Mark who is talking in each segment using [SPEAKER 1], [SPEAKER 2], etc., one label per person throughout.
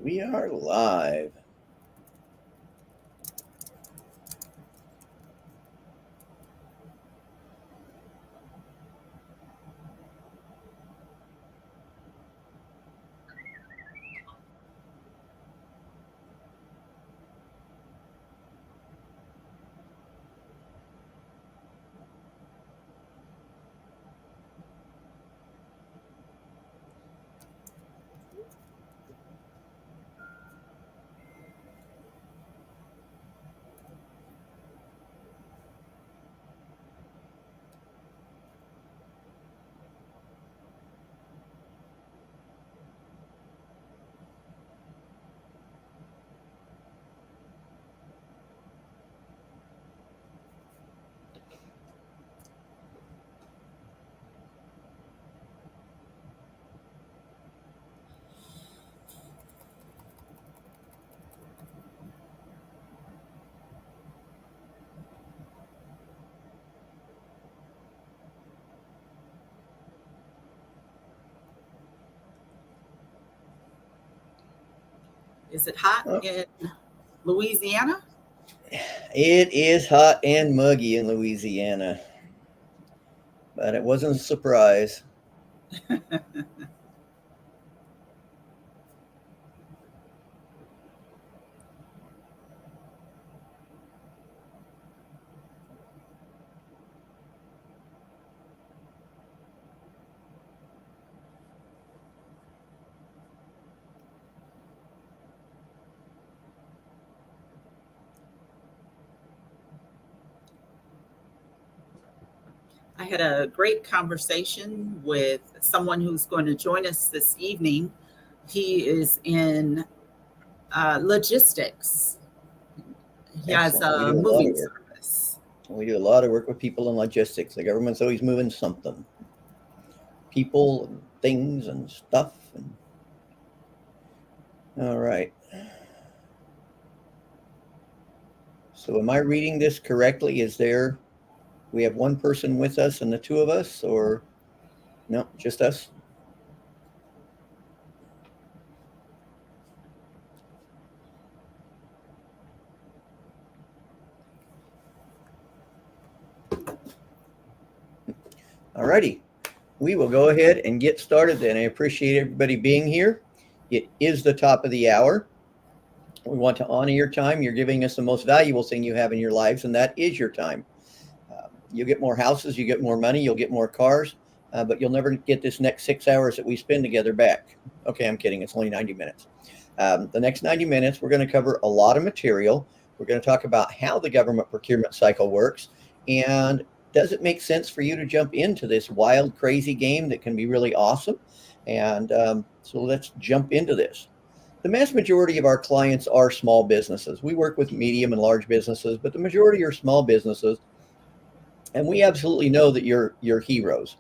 [SPEAKER 1] We are live.
[SPEAKER 2] Is it hot
[SPEAKER 1] Oh,
[SPEAKER 2] in Louisiana?
[SPEAKER 1] it is hot and muggy in Louisiana, but it wasn't a surprise.
[SPEAKER 2] I had a great conversation with someone who's going to join us this evening. He is in logistics. He has
[SPEAKER 1] Excellent. We
[SPEAKER 2] a
[SPEAKER 1] do a lot
[SPEAKER 2] moving
[SPEAKER 1] of work.
[SPEAKER 2] service.
[SPEAKER 1] We do a lot of work with people in logistics. The government's always moving something, people and things and stuff. And all right. So, am I reading this correctly? We have one person with us and the two of us, or no, just us? All righty. We will go ahead and get started then. I appreciate everybody being here. It is the top of the hour. We want to honor your time. You're giving us the most valuable thing you have in your lives, and that is your time. You'll get more houses, you get more money, you'll get more cars, but you'll never get this next 6 hours that we spend together back. Okay, I'm kidding. It's only 90 minutes. The next 90 minutes, we're going to cover a lot of material. We're going to talk about how the government procurement cycle works, and does it make sense for you to jump into this wild, crazy game that can be really awesome? And so let's jump into this. The mass majority of our clients are small businesses. We work with medium and large businesses, but the majority are small businesses. And we absolutely know that you're heroes.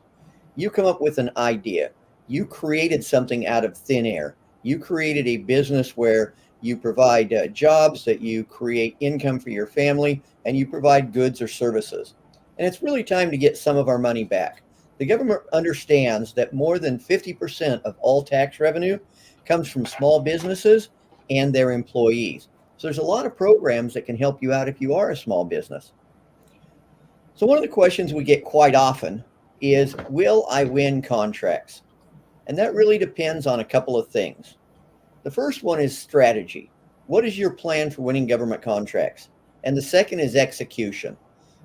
[SPEAKER 1] You come up with an idea. You created something out of thin air. You created a business where you provide jobs, that you create income for your family, and you provide goods or services. And it's really time to get some of our money back. The government understands that more than 50% of all tax revenue comes from small businesses and their employees. So there's a lot of programs that can help you out if you are a small business. So one of the questions we get quite often is, will I win contracts? And that really depends on a couple of things. The first one is strategy. What is your plan for winning government contracts? And the second is execution.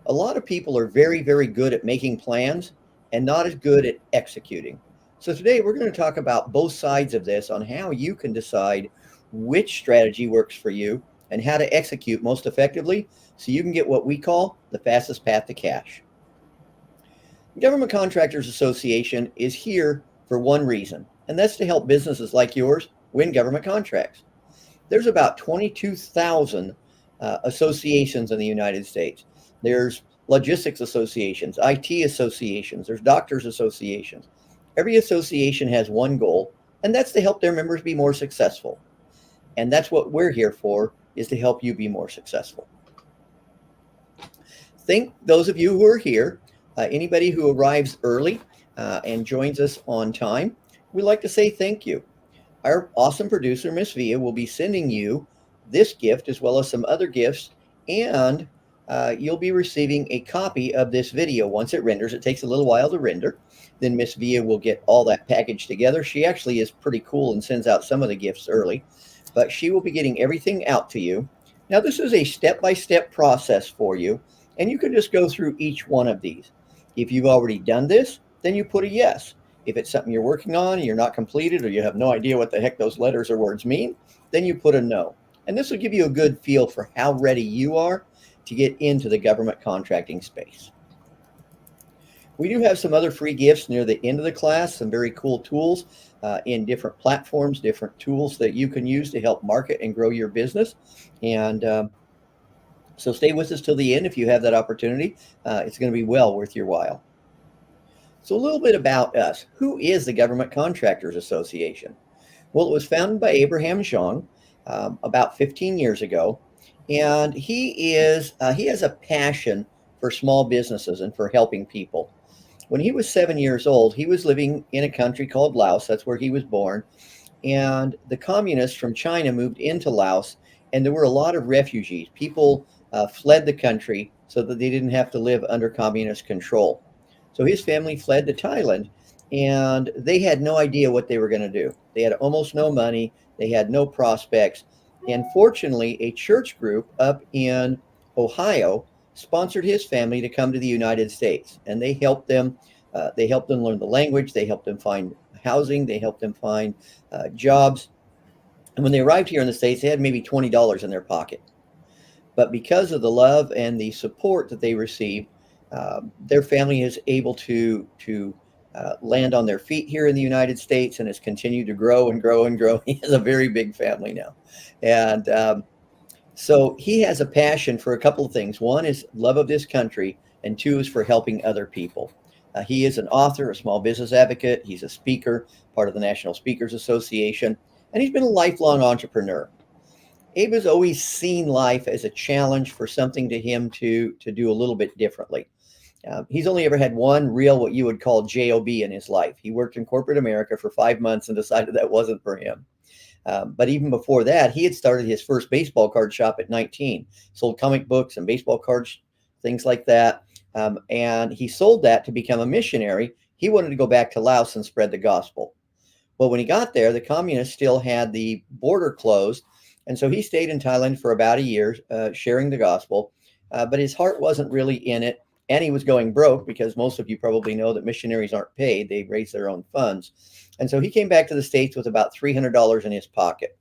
[SPEAKER 1] A lot of people are very, very good at making plans and not as good at executing. So today we're going to talk about both sides of this, on how you can decide which strategy works for you and how to execute most effectively so you can get what we call the fastest path to cash. Government Contractors Association is here for one reason, and that's to help businesses like yours win government contracts. There's about 22,000 associations in the United States. There's logistics associations, IT associations, there's doctors associations. Every association has one goal, and that's to help their members be more successful. And that's what we're here for, is to help you be more successful. Think those of you who are here, anybody who arrives early and joins us on time, we'd like to say thank you. Our awesome producer, Miss Via, will be sending you this gift as well as some other gifts, and you'll be receiving a copy of this video once it renders. It takes a little while to render. Then Miss Via will get all that packaged together. She actually is pretty cool and sends out some of the gifts early, but she will be getting everything out to you. Now, this is a step-by-step process for you, and you can just go through each one of these. If you've already done this, then you put a yes. If it's something you're working on and you're not completed or you have no idea what the heck those letters or words mean, then you put a no. And this will give you a good feel for how ready you are to get into the government contracting space. We do have some other free gifts near the end of the class, some very cool tools in different platforms, different tools that you can use to help market and grow your business. And so stay with us till the end if you have that opportunity. It's going to be well worth your while. So a little bit about us. Who is the Government Contractors Association? Well, it was founded by Abraham Zhang about 15 years ago, and he has a passion for small businesses and for helping people. When he was 7 years old, he was living in a country called Laos. That's where he was born. And the communists from China moved into Laos, and there were a lot of refugees. People fled the country so that they didn't have to live under communist control. So his family fled to Thailand, and they had no idea what they were going to do. They had almost no money. They had no prospects. And fortunately, a church group up in Ohio sponsored his family to come to the United States, and they helped them. They helped them learn the language. They helped them find housing. They helped them find jobs. And when they arrived here in the States, they had maybe $20 in their pocket. But because of the love and the support that they received, their family is able to land on their feet here in the United States and has continued to grow and grow and grow. He has a very big family now. And so he has a passion for a couple of things. One is love of this country, and two is for helping other people. He is an author, a small business advocate. He's a speaker, part of the National Speakers Association, and he's been a lifelong entrepreneur. Abe has always seen life as a challenge for something to him to do a little bit differently. He's only ever had one real, what you would call JOB in his life. He worked in corporate America for 5 months and decided that wasn't for him. But even before that, he had started his first baseball card shop at 19, sold comic books and baseball cards, things like that. And he sold that to become a missionary. He wanted to go back to Laos and spread the gospel. Well, when he got there, the communists still had the border closed. And so he stayed in Thailand for about a year, sharing the gospel. But his heart wasn't really in it. And he was going broke because most of you probably know that missionaries aren't paid. They raise their own funds. And so he came back to the States with about $300 in his pocket.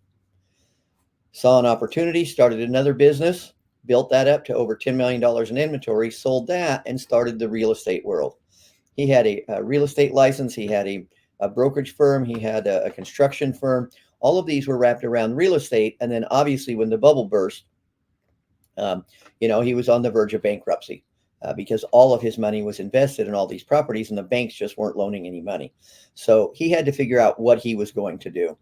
[SPEAKER 1] Saw an opportunity, started another business, built that up to over $10 million in inventory, sold that, and started the real estate world. He had a real estate license. He had a brokerage firm. He had a construction firm. All of these were wrapped around real estate. And then obviously when the bubble burst, he was on the verge of bankruptcy. Because all of his money was invested in all these properties and the banks just weren't loaning any money. So he had to figure out what he was going to do.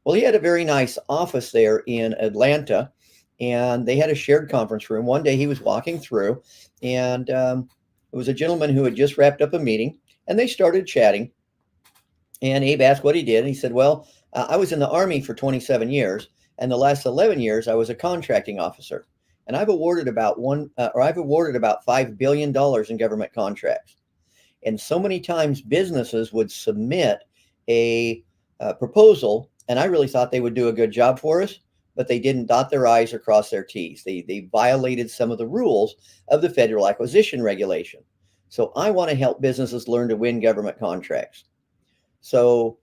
[SPEAKER 1] Well, he had a very nice office there in Atlanta, and they had a shared conference room. One day he was walking through, and it was a gentleman who had just wrapped up a meeting, and they started chatting. And Abe asked what he did, and he said, well, I was in the Army for 27 years, and the last 11 years I was a contracting officer. And I've awarded about $5 billion in government contracts. And so many times businesses would submit a proposal, and I really thought they would do a good job for us, but they didn't dot their I's or cross their T's. They violated some of the rules of the Federal Acquisition Regulation. So I want to help businesses learn to win government contracts. So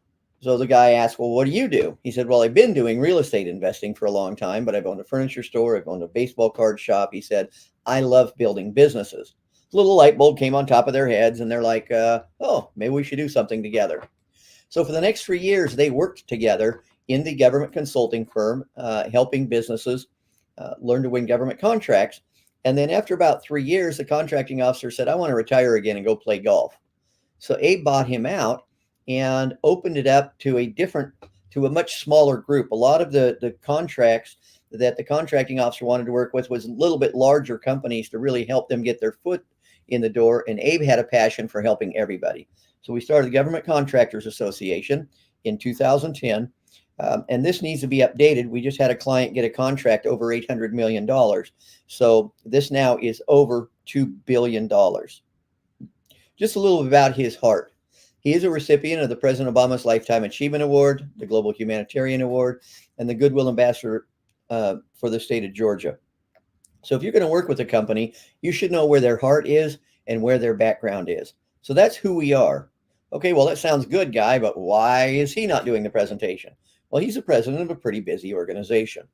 [SPEAKER 1] the guy asked, well, what do you do? He said, well, I've been doing real estate investing for a long time, but I've owned a furniture store. I've owned a baseball card shop. He said, I love building businesses. A little light bulb came on top of their heads, and they're like, oh, maybe we should do something together. So for the next 3 years, they worked together in the government consulting firm, helping businesses learn to win government contracts. And then after about 3 years, the contracting officer said, I want to retire again and go play golf. So Abe bought him out and opened it up to a much smaller group. A lot of the contracts that the contracting officer wanted to work with was a little bit larger companies to really help them get their foot in the door. And Abe had a passion for helping everybody. So we started the Government Contractors Association in 2010. And this needs to be updated. We just had a client get a contract over $800 million. So this now is over $2 billion. Just a little about his heart. He is a recipient of the President Obama's Lifetime Achievement Award, the Global Humanitarian Award, and the Goodwill Ambassador for the state of Georgia. So if you're going to work with a company, you should know where their heart is and where their background is. So that's who we are. Okay, well, that sounds good, Guy, but why is he not doing the presentation? Well, he's the president of a pretty busy organization.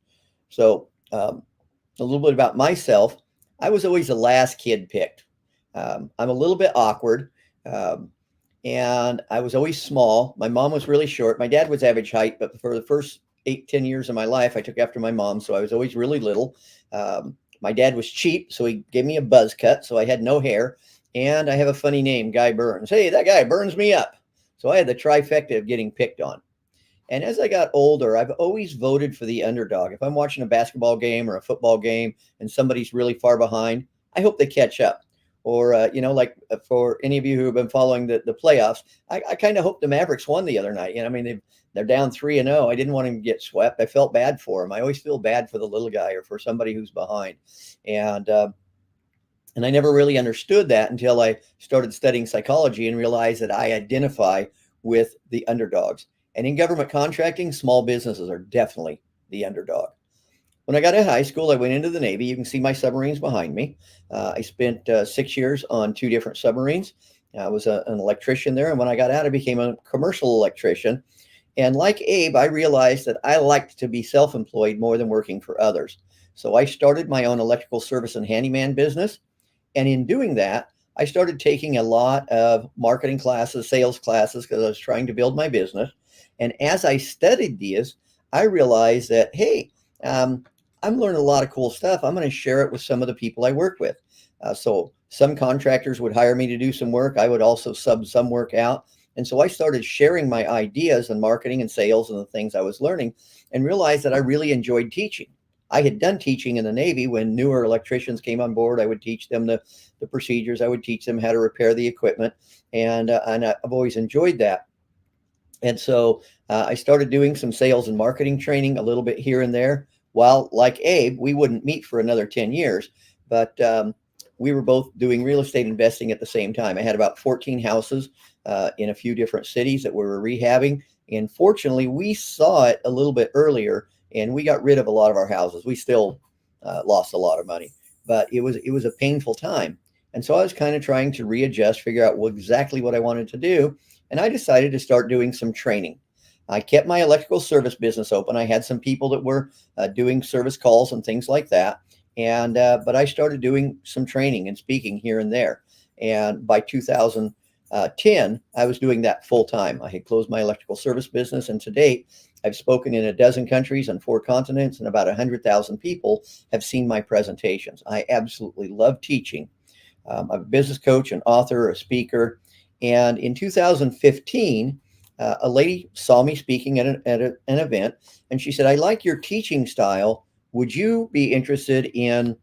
[SPEAKER 1] So a little bit about myself. I was always the last kid picked. I'm a little bit awkward, and I was always small. My mom was really short. My dad was average height, but for the first 8-10 years of my life, I took after my mom, so I was always really little. My dad was cheap, so he gave me a buzz cut, so I had no hair. And I have a funny name, Guy Burns. Hey, that guy burns me up. So I had the trifecta of getting picked on. And as I got older, I've always voted for the underdog. If I'm watching a basketball game or a football game and somebody's really far behind, I hope they catch up. Or, like for any of you who have been following the playoffs, I kind of hope the Mavericks won the other night. They're down 3-0. I didn't want him to get swept. I felt bad for him. I always feel bad for the little guy or for somebody who's behind. And I never really understood that until I started studying psychology and realized that I identify with the underdogs. And in government contracting, small businesses are definitely the underdog. When I got out of high school, I went into the Navy. You can see my submarines behind me. I spent 6 years on 2 different submarines. I was an electrician there. And when I got out, I became a commercial electrician. And like Abe, I realized that I liked to be self-employed more than working for others. So I started my own electrical service and handyman business. And in doing that, I started taking a lot of marketing classes, sales classes, because I was trying to build my business. And as I studied these, I realized that, hey, I'm learning a lot of cool stuff. I'm going to share it with some of the people I work with. So some contractors would hire me to do some work. I would also sub some work out. And so I started sharing my ideas in marketing and sales and the things I was learning and realized that I really enjoyed teaching. I had done teaching in the Navy. When newer electricians came on board, I would teach them the procedures. I would teach them how to repair the equipment. And I've always enjoyed that. And so I started doing some sales and marketing training a little bit here and there. While like Abe, we wouldn't meet for another 10 years, but we were both doing real estate investing at the same time. I had about 14 houses in a few different cities that we were rehabbing. And fortunately, we saw it a little bit earlier and we got rid of a lot of our houses. We still lost a lot of money, but it was a painful time. And so I was kind of trying to readjust, figure out exactly what I wanted to do. And I decided to start doing some training. I kept my electrical service business open. I had some people that were doing service calls and things like that. And but I started doing some training and speaking here and there. And by 2010, I was doing that full time. I had closed my electrical service business, and to date, I've spoken in 12 countries on 4 continents, and about 100,000 people have seen my presentations. I absolutely love teaching. I'm a business coach, an author, a speaker. And in 2015, a lady saw me speaking at an event, and she said, "I like your teaching style. Would you be interested in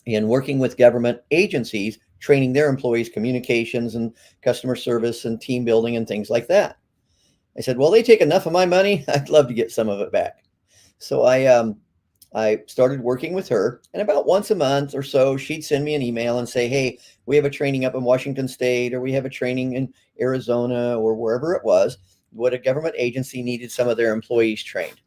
[SPEAKER 1] working with government agencies, training their employees communications and customer service and team building and things like that?" I said, "Well, they take enough of my money. I'd love to get some of it back." So I started working with her, and about once a month or so, she'd send me an email and say, "Hey, we have a training up in Washington State, or we have a training in Arizona, or wherever it was. What a government agency needed some of their employees trained."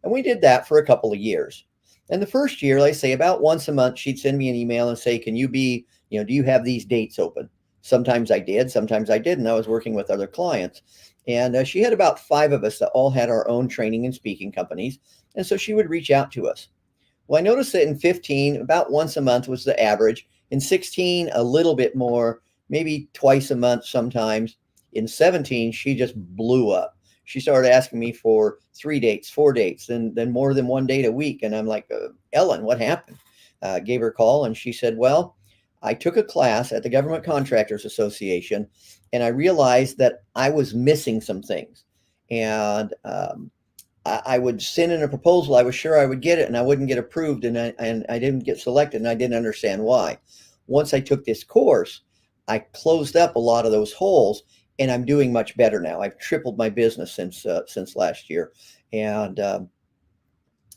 [SPEAKER 1] And we did that for a couple of years. And the first year, I say about once a month, she'd send me an email and say, "Can you be, do you have these dates open?" Sometimes I did, sometimes I didn't. I was working with other clients. And she had about 5 of us that all had our own training and speaking companies. And so she would reach out to us. Well, I noticed that in 15, about once a month was the average. In 16, a little bit more, maybe twice a month sometimes. In 17, she just blew up. She started asking me for 3 dates, 4 dates, then more than 1 date a week. And I'm like, "Ellen, what happened?" Gave her a call, and she said, "Well, I took a class at the Government Contractors Association, and I realized that I was missing some things. And I would send in a proposal. I was sure I would get it, and I wouldn't get approved, and I didn't get selected, and I didn't understand why. Once I took this course, I closed up a lot of those holes, and I'm doing much better now. I've tripled my business since last year, and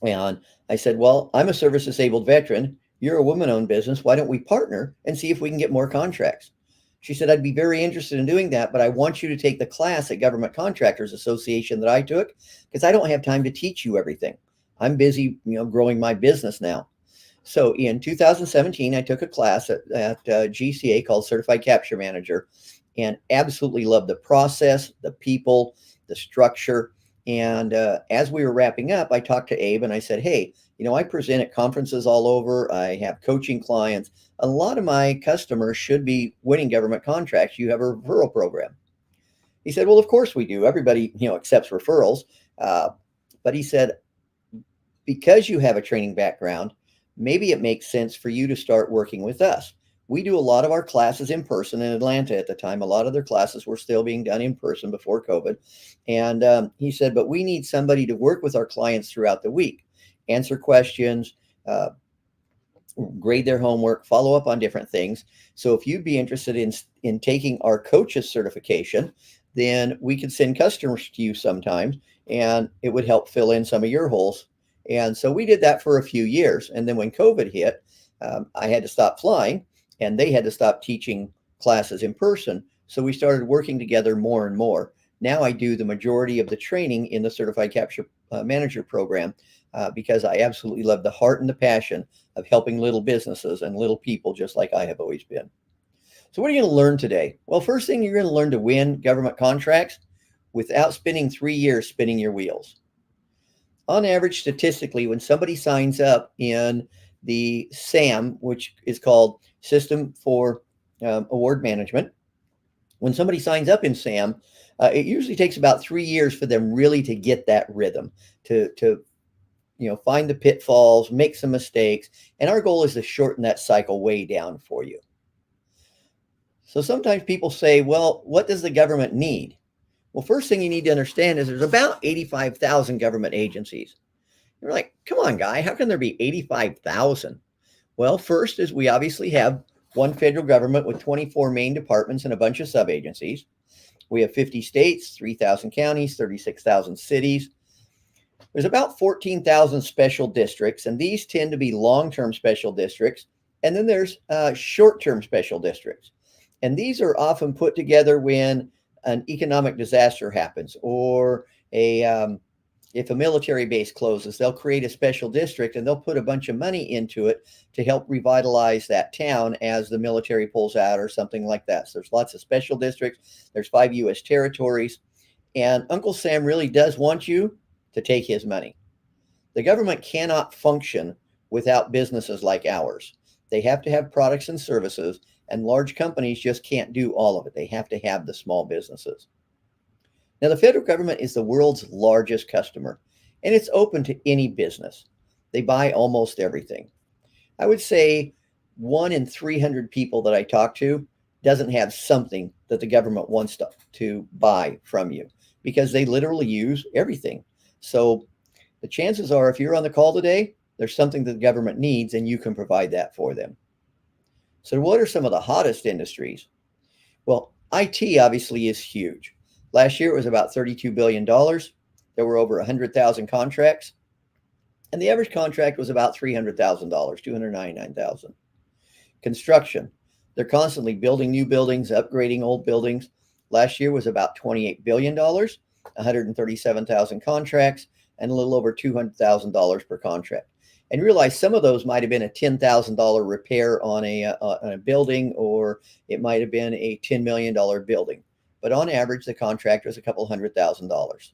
[SPEAKER 1] and I said, well, I'm a service disabled veteran. You're a woman-owned business. Why don't we partner and see if we can get more contracts? She said, I'd be very interested in doing that, but I want you to take the class at Government Contractors Association that I took because I don't have time to teach you everything. I'm busy, growing my business now. So in 2017, I took a class at GCA called Certified Capture Manager, and absolutely loved the process, the people, the structure. And as we were wrapping up, I talked to Abe and I said, hey, I present at conferences all over. I have coaching clients. A lot of my customers should be winning government contracts. You have a referral program. He said, well, of course we do. Everybody, accepts referrals. But he said, because you have a training background, maybe it makes sense for you to start working with us. We do a lot of our classes in person in Atlanta at the time. A lot of their classes were still being done in person before COVID. And he said, but we need somebody to work with our clients throughout the week, answer questions, grade their homework, follow up on different things. So if you'd be interested in taking our coaches certification, then we could send customers to you sometimes, and it would help fill in some of your holes. And so we did that for a few years. And then when COVID hit, I had to stop flying, and they had to stop teaching classes in person. So we started working together more and more. Now I do the majority of the training in the Certified Capture Manager program because I absolutely love the heart and the passion of helping little businesses and little people just like I have always been. So what are you going to learn today? Well, first thing, you're going to learn to win government contracts without spending 3 years spinning your wheels. On average, statistically, when somebody signs up in the SAM, which is called System for Award Management, when somebody signs up in SAM, it usually takes about 3 years for them really to get that rhythm, to find the pitfalls, make some mistakes. And our goal is to shorten that cycle way down for you. So sometimes people say, well, what does the government need? Well, first thing you need to understand is there's about 85,000 government agencies. You're like, come on, guy, how can there be 85,000? Well, first is we obviously have one federal government with 24 main departments and a bunch of sub-agencies. We have 50 states, 3,000 counties, 36,000 cities. There's about 14,000 special districts, and these tend to be long-term special districts. And then there's short-term special districts. And these are often put together when an economic disaster happens, or if a military base closes, they'll create a special district and they'll put a bunch of money into it to help revitalize that town as the military pulls out or something like that. So there's lots of special districts. There's 5 U.S. territories. And Uncle Sam really does want you to take his money. The government cannot function without businesses like ours. They have to have products and services, and large companies just can't do all of it. They have to have the small businesses. Now, the federal government is the world's largest customer, and it's open to any business. They buy almost everything. I would say 1 in 300 people that I talk to doesn't have something that the government wants to buy from you, because they literally use everything. So the chances are, if you're on the call today, there's something that the government needs, and you can provide that for them. So what are some of the hottest industries? Well, IT obviously is huge. Last year, it was about $32 billion. There were over 100,000 contracts, and the average contract was about $300,000, $299,000. Construction, they're constantly building new buildings, upgrading old buildings. Last year was about $28 billion, 137,000 contracts, and a little over $200,000 per contract. And realize some of those might have been a $10,000 repair on a building, or it might have been a $10 million building. But on average, the contract was a couple $100,000.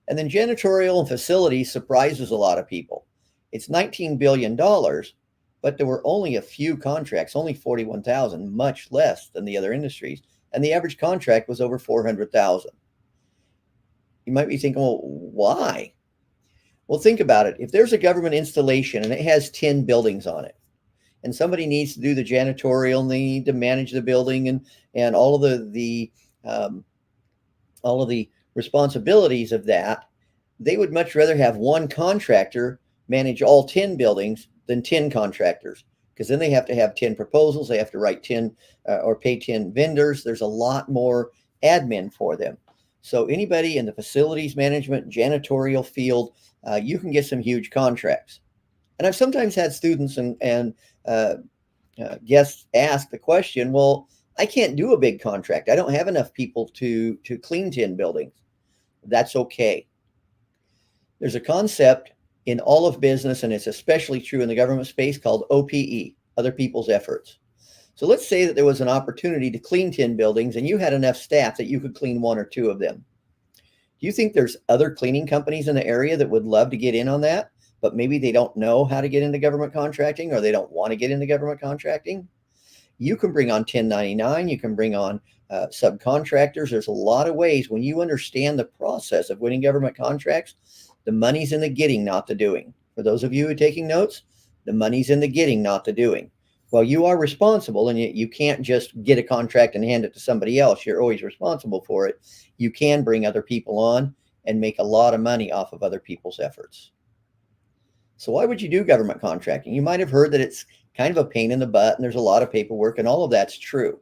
[SPEAKER 1] And then janitorial and facilities surprises a lot of people. It's $19 billion, but there were only a few contracts, only 41,000, much less than the other industries. And the average contract was over 400,000. You might be thinking, well, why? Well, think about it. If there's a government installation and it has 10 buildings on it, and somebody needs to do the janitorial, and they need to manage the building and all of the responsibilities of that, they would much rather have one contractor manage all 10 buildings than 10 contractors, because then they have to have 10 proposals. They have to write 10 or pay 10 vendors. There's a lot more admin for them. So anybody in the facilities management, janitorial field, you can get some huge contracts. And I've sometimes had students and guests ask the question, well, I can't do a big contract. I don't have enough people to clean 10 buildings. That's okay. There's a concept in all of business, and it's especially true in the government space, called OPE, other people's efforts. So let's say that there was an opportunity to clean 10 buildings and you had enough staff that you could clean 1 or 2 of them. Do you think there's other cleaning companies in the area that would love to get in on that, but maybe they don't know how to get into government contracting, or they don't want to get into government contracting? You can bring on 1099, you can bring on subcontractors. There's a lot of ways. When you understand the process of winning government contracts, the money's in the getting, not the doing. For those of you who are taking notes, the money's in the getting, not the doing. Well, you are responsible, and you can't just get a contract and hand it to somebody else. You're always responsible for it. You can bring other people on and make a lot of money off of other people's efforts. So why would you do government contracting? You might have heard that it's kind of a pain in the butt and there's a lot of paperwork, and all of that's true.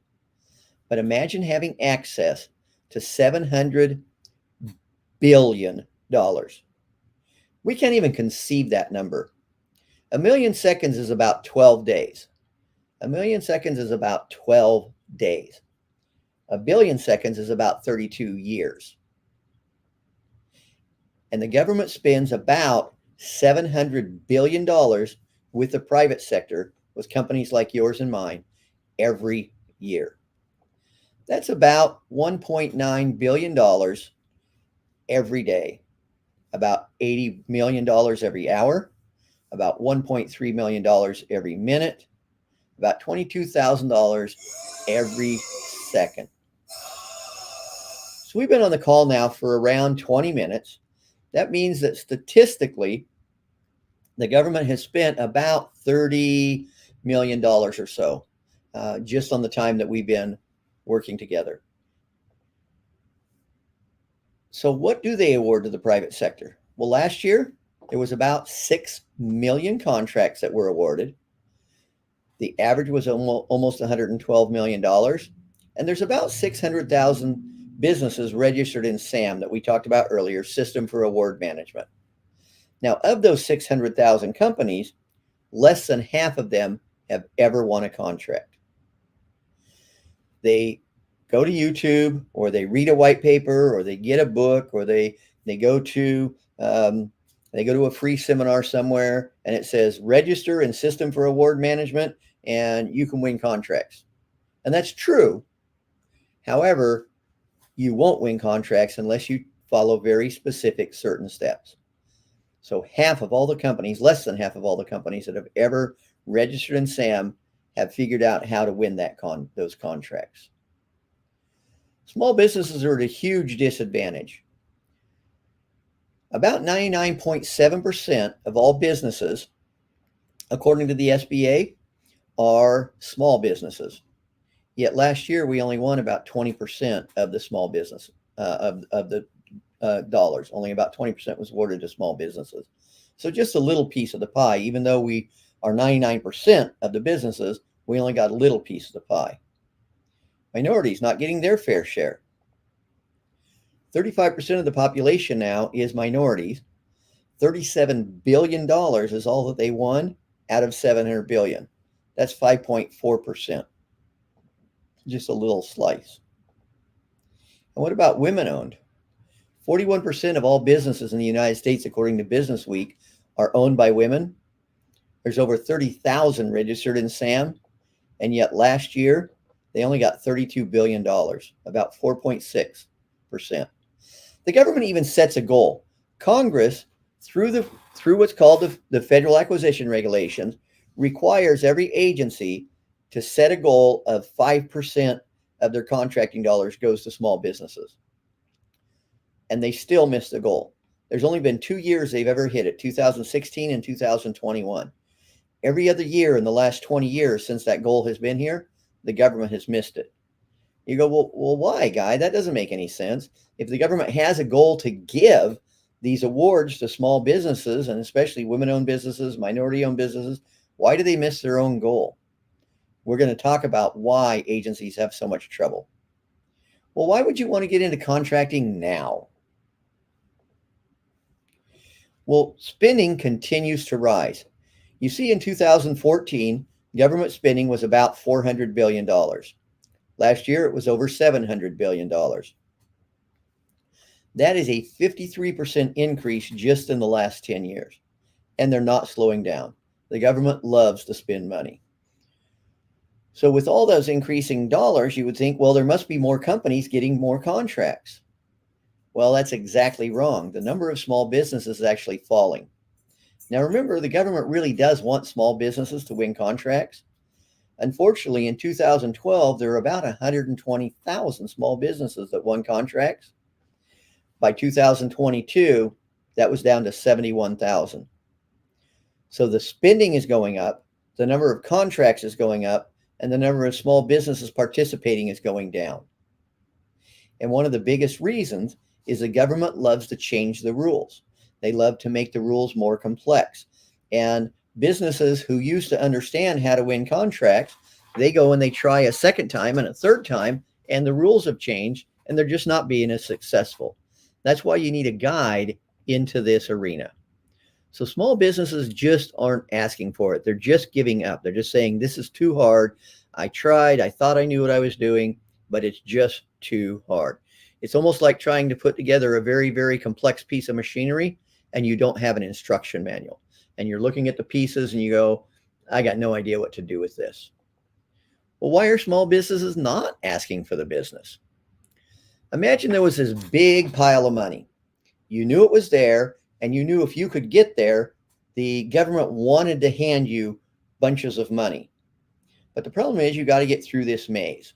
[SPEAKER 1] But imagine having access to $700 billion. We can't even conceive that number. 1,000,000 seconds is about 12 days. 1,000,000 seconds is about 12 days. 1,000,000,000 seconds is about 32 years. And the government spends about $700 billion with the private sector, with companies like yours and mine, every year. That's about $1.9 billion every day, about $80 million every hour, about $1.3 million every minute, about $22,000 every second. So we've been on the call now for around 20 minutes. That means that statistically, the government has spent about $30 million or so just on the time that we've been working together. So what do they award to the private sector? Well, last year, there was about 6 million contracts that were awarded. The average was almost $112 million. And there's about 600,000 businesses registered in SAM that we talked about earlier, System for Award Management. Now, of those 600,000 companies, less than half of them have ever won a contract. They go to YouTube, or they read a white paper, or they get a book, or they go to a free seminar somewhere, and it says register in System for Award Management, and you can win contracts. And that's true. However, you won't win contracts unless you follow very specific certain steps. So half of all the companies, less than half of all the companies that have ever registered in SAM have figured out how to win those contracts. Small businesses are at a huge disadvantage. About 99.7% of all businesses, according to the SBA, are small businesses. Yet last year, we only won about 20% of the small business, of the dollars. Only about 20% was awarded to small businesses. So just a little piece of the pie. Even though we are 99% of the businesses, we only got a little piece of the pie. Minorities not getting their fair share. 35% of the population now is minorities. $37 billion is all that they won out of $700 billion. That's 5.4%. Just a little slice. And what about women-owned? 41% of all businesses in the United States, according to Business Week, are owned by women. There's over 30,000 registered in SAM, and yet last year, they only got $32 billion, about 4.6%. The government even sets a goal. Congress, through what's called the Federal Acquisition Regulations, requires every agency to set a goal of 5% of their contracting dollars goes to small businesses. And they still miss the goal. There's only been 2 years they've ever hit it, 2016 and 2021. Every other year in the last 20 years since that goal has been here, the government has missed it. You go, well, why, Guy? That doesn't make any sense. If the government has a goal to give these awards to small businesses, and especially women-owned businesses, minority-owned businesses, why do they miss their own goal? We're going to talk about why agencies have so much trouble. Well, why would you want to get into contracting now? Well, spending continues to rise. You see, in 2014, government spending was about $400 billion. Last year, it was over $700 billion. That is a 53% increase just in the last 10 years. And they're not slowing down. The government loves to spend money. So, with all those increasing dollars, you would think, well, there must be more companies getting more contracts. Well, that's exactly wrong. The number of small businesses is actually falling. Now, remember, the government really does want small businesses to win contracts. Unfortunately, in 2012, there were about 120,000 small businesses that won contracts. By 2022, that was down to 71,000. So the spending is going up, the number of contracts is going up, and the number of small businesses participating is going down. And one of the biggest reasons is the government loves to change the rules. They love to make the rules more complex. And businesses who used to understand how to win contracts, they go and they try a second time and a third time, and the rules have changed, and they're just not being as successful. That's why you need a guide into this arena. So small businesses just aren't asking for it. They're just giving up. They're just saying, this is too hard. I tried. I thought I knew what I was doing, but it's just too hard. It's almost like trying to put together a very, very complex piece of machinery and you don't have an instruction manual. And you're looking at the pieces and you go, I got no idea what to do with this. Well, why are small businesses not asking for the business? Imagine there was this big pile of money. You knew it was there, and you knew if you could get there, the government wanted to hand you bunches of money. But the problem is you got to get through this maze.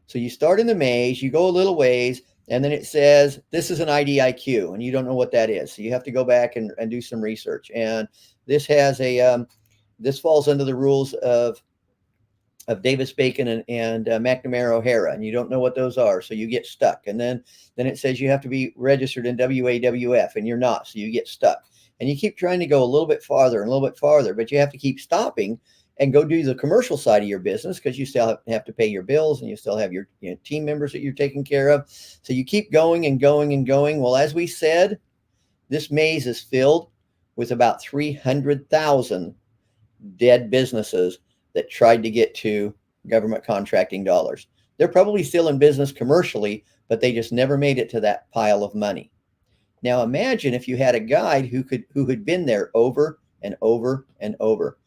[SPEAKER 1] So you start in the maze, you go a little ways, and then it says, this is an IDIQ, and you don't know what that is. So you have to go back and do some research. And this has this falls under the rules of Davis-Bacon and McNamara O'Hara, and you don't know what those are, so you get stuck. And then it says you have to be registered in WAWF, and you're not, so you get stuck. And you keep trying to go a little bit farther and a little bit farther, but you have to keep stopping and go do the commercial side of your business because you still have to pay your bills and you still have your team members that you're taking care of. So you keep going and going and going. Well, as we said, this maze is filled with about 300,000 dead businesses that tried to get to government contracting dollars. They're probably still in business commercially, but they just never made it to that pile of money. Now imagine if you had a guide who had been there over and over and over.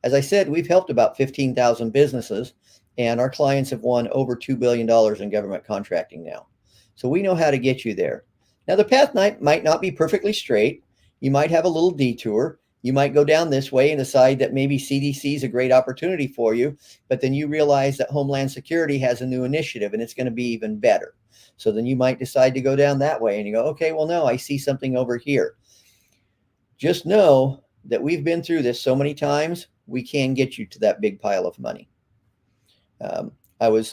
[SPEAKER 1] As I said, we've helped about 15,000 businesses, and our clients have won over $2 billion in government contracting now. So we know how to get you there. Now the path might not be perfectly straight. You might have a little detour. You might go down this way and decide that maybe CDC is a great opportunity for you, but then you realize that Homeland Security has a new initiative and it's going to be even better. So then you might decide to go down that way and you go, okay, well, no, I see something over here. Just know that we've been through this so many times, we can get you to that big pile of money. I was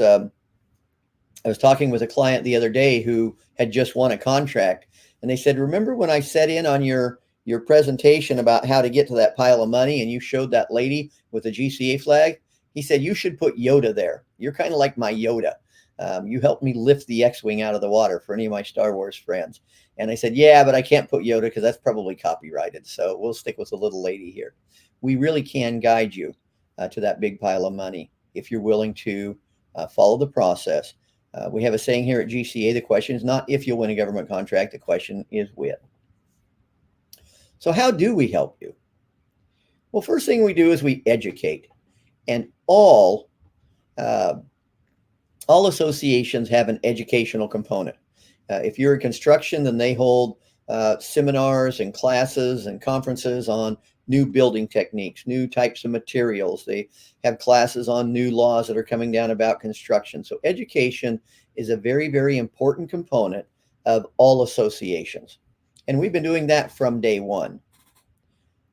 [SPEAKER 1] talking with a client the other day who had just won a contract, and they said, remember when I set in on your presentation about how to get to that pile of money and you showed that lady with the GCA flag? He said, you should put Yoda there. You're kind of like my Yoda. You helped me lift the X-Wing out of the water for any of my Star Wars friends. And I said, yeah, but I can't put Yoda because that's probably copyrighted. So we'll stick with the little lady here. We really can guide you to that big pile of money if you're willing to follow the process. We have a saying here at GCA, the question is not if you'll win a government contract, the question is when. So how do we help you? Well, first thing we do is we educate. And all associations have an educational component. If you're in construction, then they hold seminars and classes and conferences on new building techniques, new types of materials. They have classes on new laws that are coming down about construction. So education is a very, very important component of all associations. And we've been doing that from day one.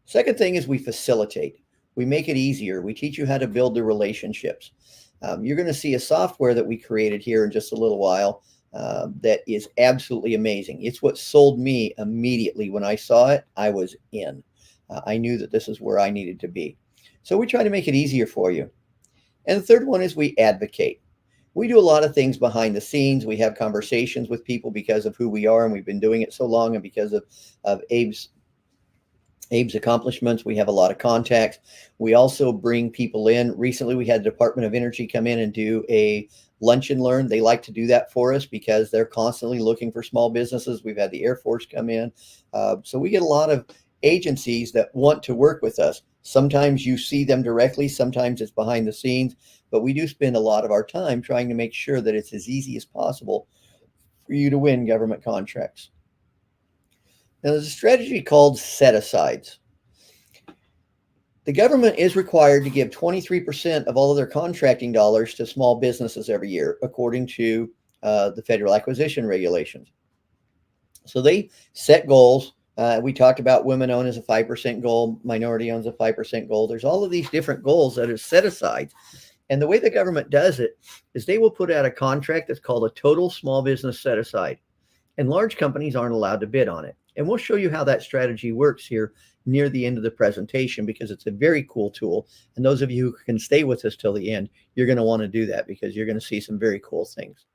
[SPEAKER 1] Second thing is we facilitate. We make it easier. We teach you how to build the relationships. You're going to see a software that we created here in just a little while that is absolutely amazing. It's what sold me immediately. When I saw it, I was in. I knew that this is where I needed to be. So we try to make it easier for you. And the third one is we advocate. We do a lot of things behind the scenes. We have conversations with people because of who we are, and we've been doing it so long, and because of Abe's accomplishments. We have a lot of contacts. We also bring people in. Recently, we had the Department of Energy come in and do a lunch and learn. They like to do that for us because they're constantly looking for small businesses. We've had the Air Force come in. So we get a lot of agencies that want to work with us. Sometimes you see them directly, sometimes it's behind the scenes, but we do spend a lot of our time trying to make sure that it's as easy as possible for you to win government contracts. Now, there's a strategy called set-asides. The government is required to give 23% of all of their contracting dollars to small businesses every year, according to the federal acquisition regulations. So they set goals. We talked about women owned as a 5% goal, minority owned as a 5% goal. There's all of these different goals that are set aside. And the way the government does it is they will put out a contract that's called a total small business set aside. And large companies aren't allowed to bid on it. And we'll show you how that strategy works here near the end of the presentation, because it's a very cool tool. And those of you who can stay with us till the end, you're going to want to do that because you're going to see some very cool things.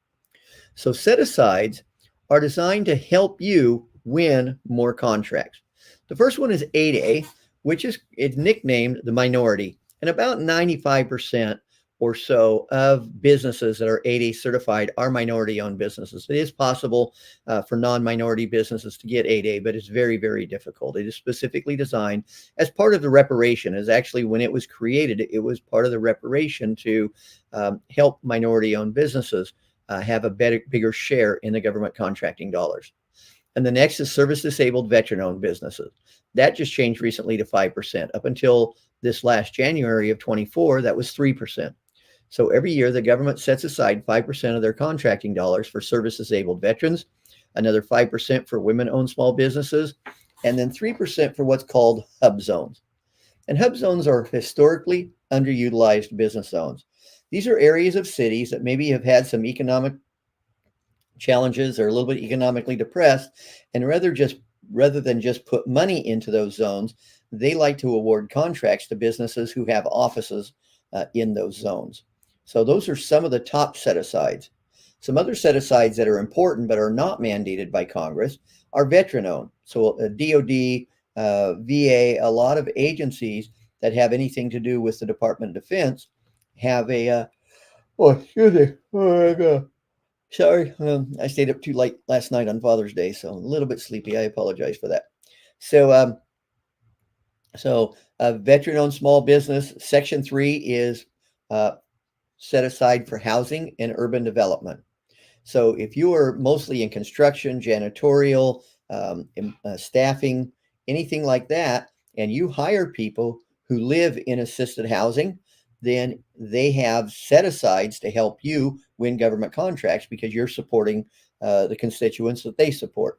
[SPEAKER 1] So set-asides are designed to help you win more contracts. The first one is 8A, which is it's nicknamed the minority. And about 95% or so of businesses that are 8A certified are minority-owned businesses. It is possible for non-minority businesses to get 8A, but it's very, very difficult. It is specifically designed as part of the reparation. As actually, when it was created, it was part of the reparation to help minority-owned businesses have a bigger share in the government contracting dollars. And the next is service-disabled veteran-owned businesses. That just changed recently to 5%. Up until this last January of 24, that was 3%. So every year, the government sets aside 5% of their contracting dollars for service-disabled veterans, another 5% for women-owned small businesses, and then 3% for what's called hub zones. And hub zones are historically underutilized business zones. These are areas of cities that maybe have had some economic challenges or a little bit economically depressed, and rather than just put money into those zones, they like to award contracts to businesses who have offices in those zones. So those are some of the top set-asides. Some other set-asides that are important but are not mandated by Congress are veteran-owned. So DOD, VA, a lot of agencies that have anything to do with the Department of Defense have a, oh, excuse me, oh my God. Sorry, I stayed up too late last night on Father's Day, so a little bit sleepy. I apologize for that. So, veteran-owned small business, Section 3 is set aside for housing and urban development. So if you are mostly in construction, janitorial, staffing, anything like that, and you hire people who live in assisted housing, then they have set-asides to help you win government contracts because you're supporting the constituents that they support.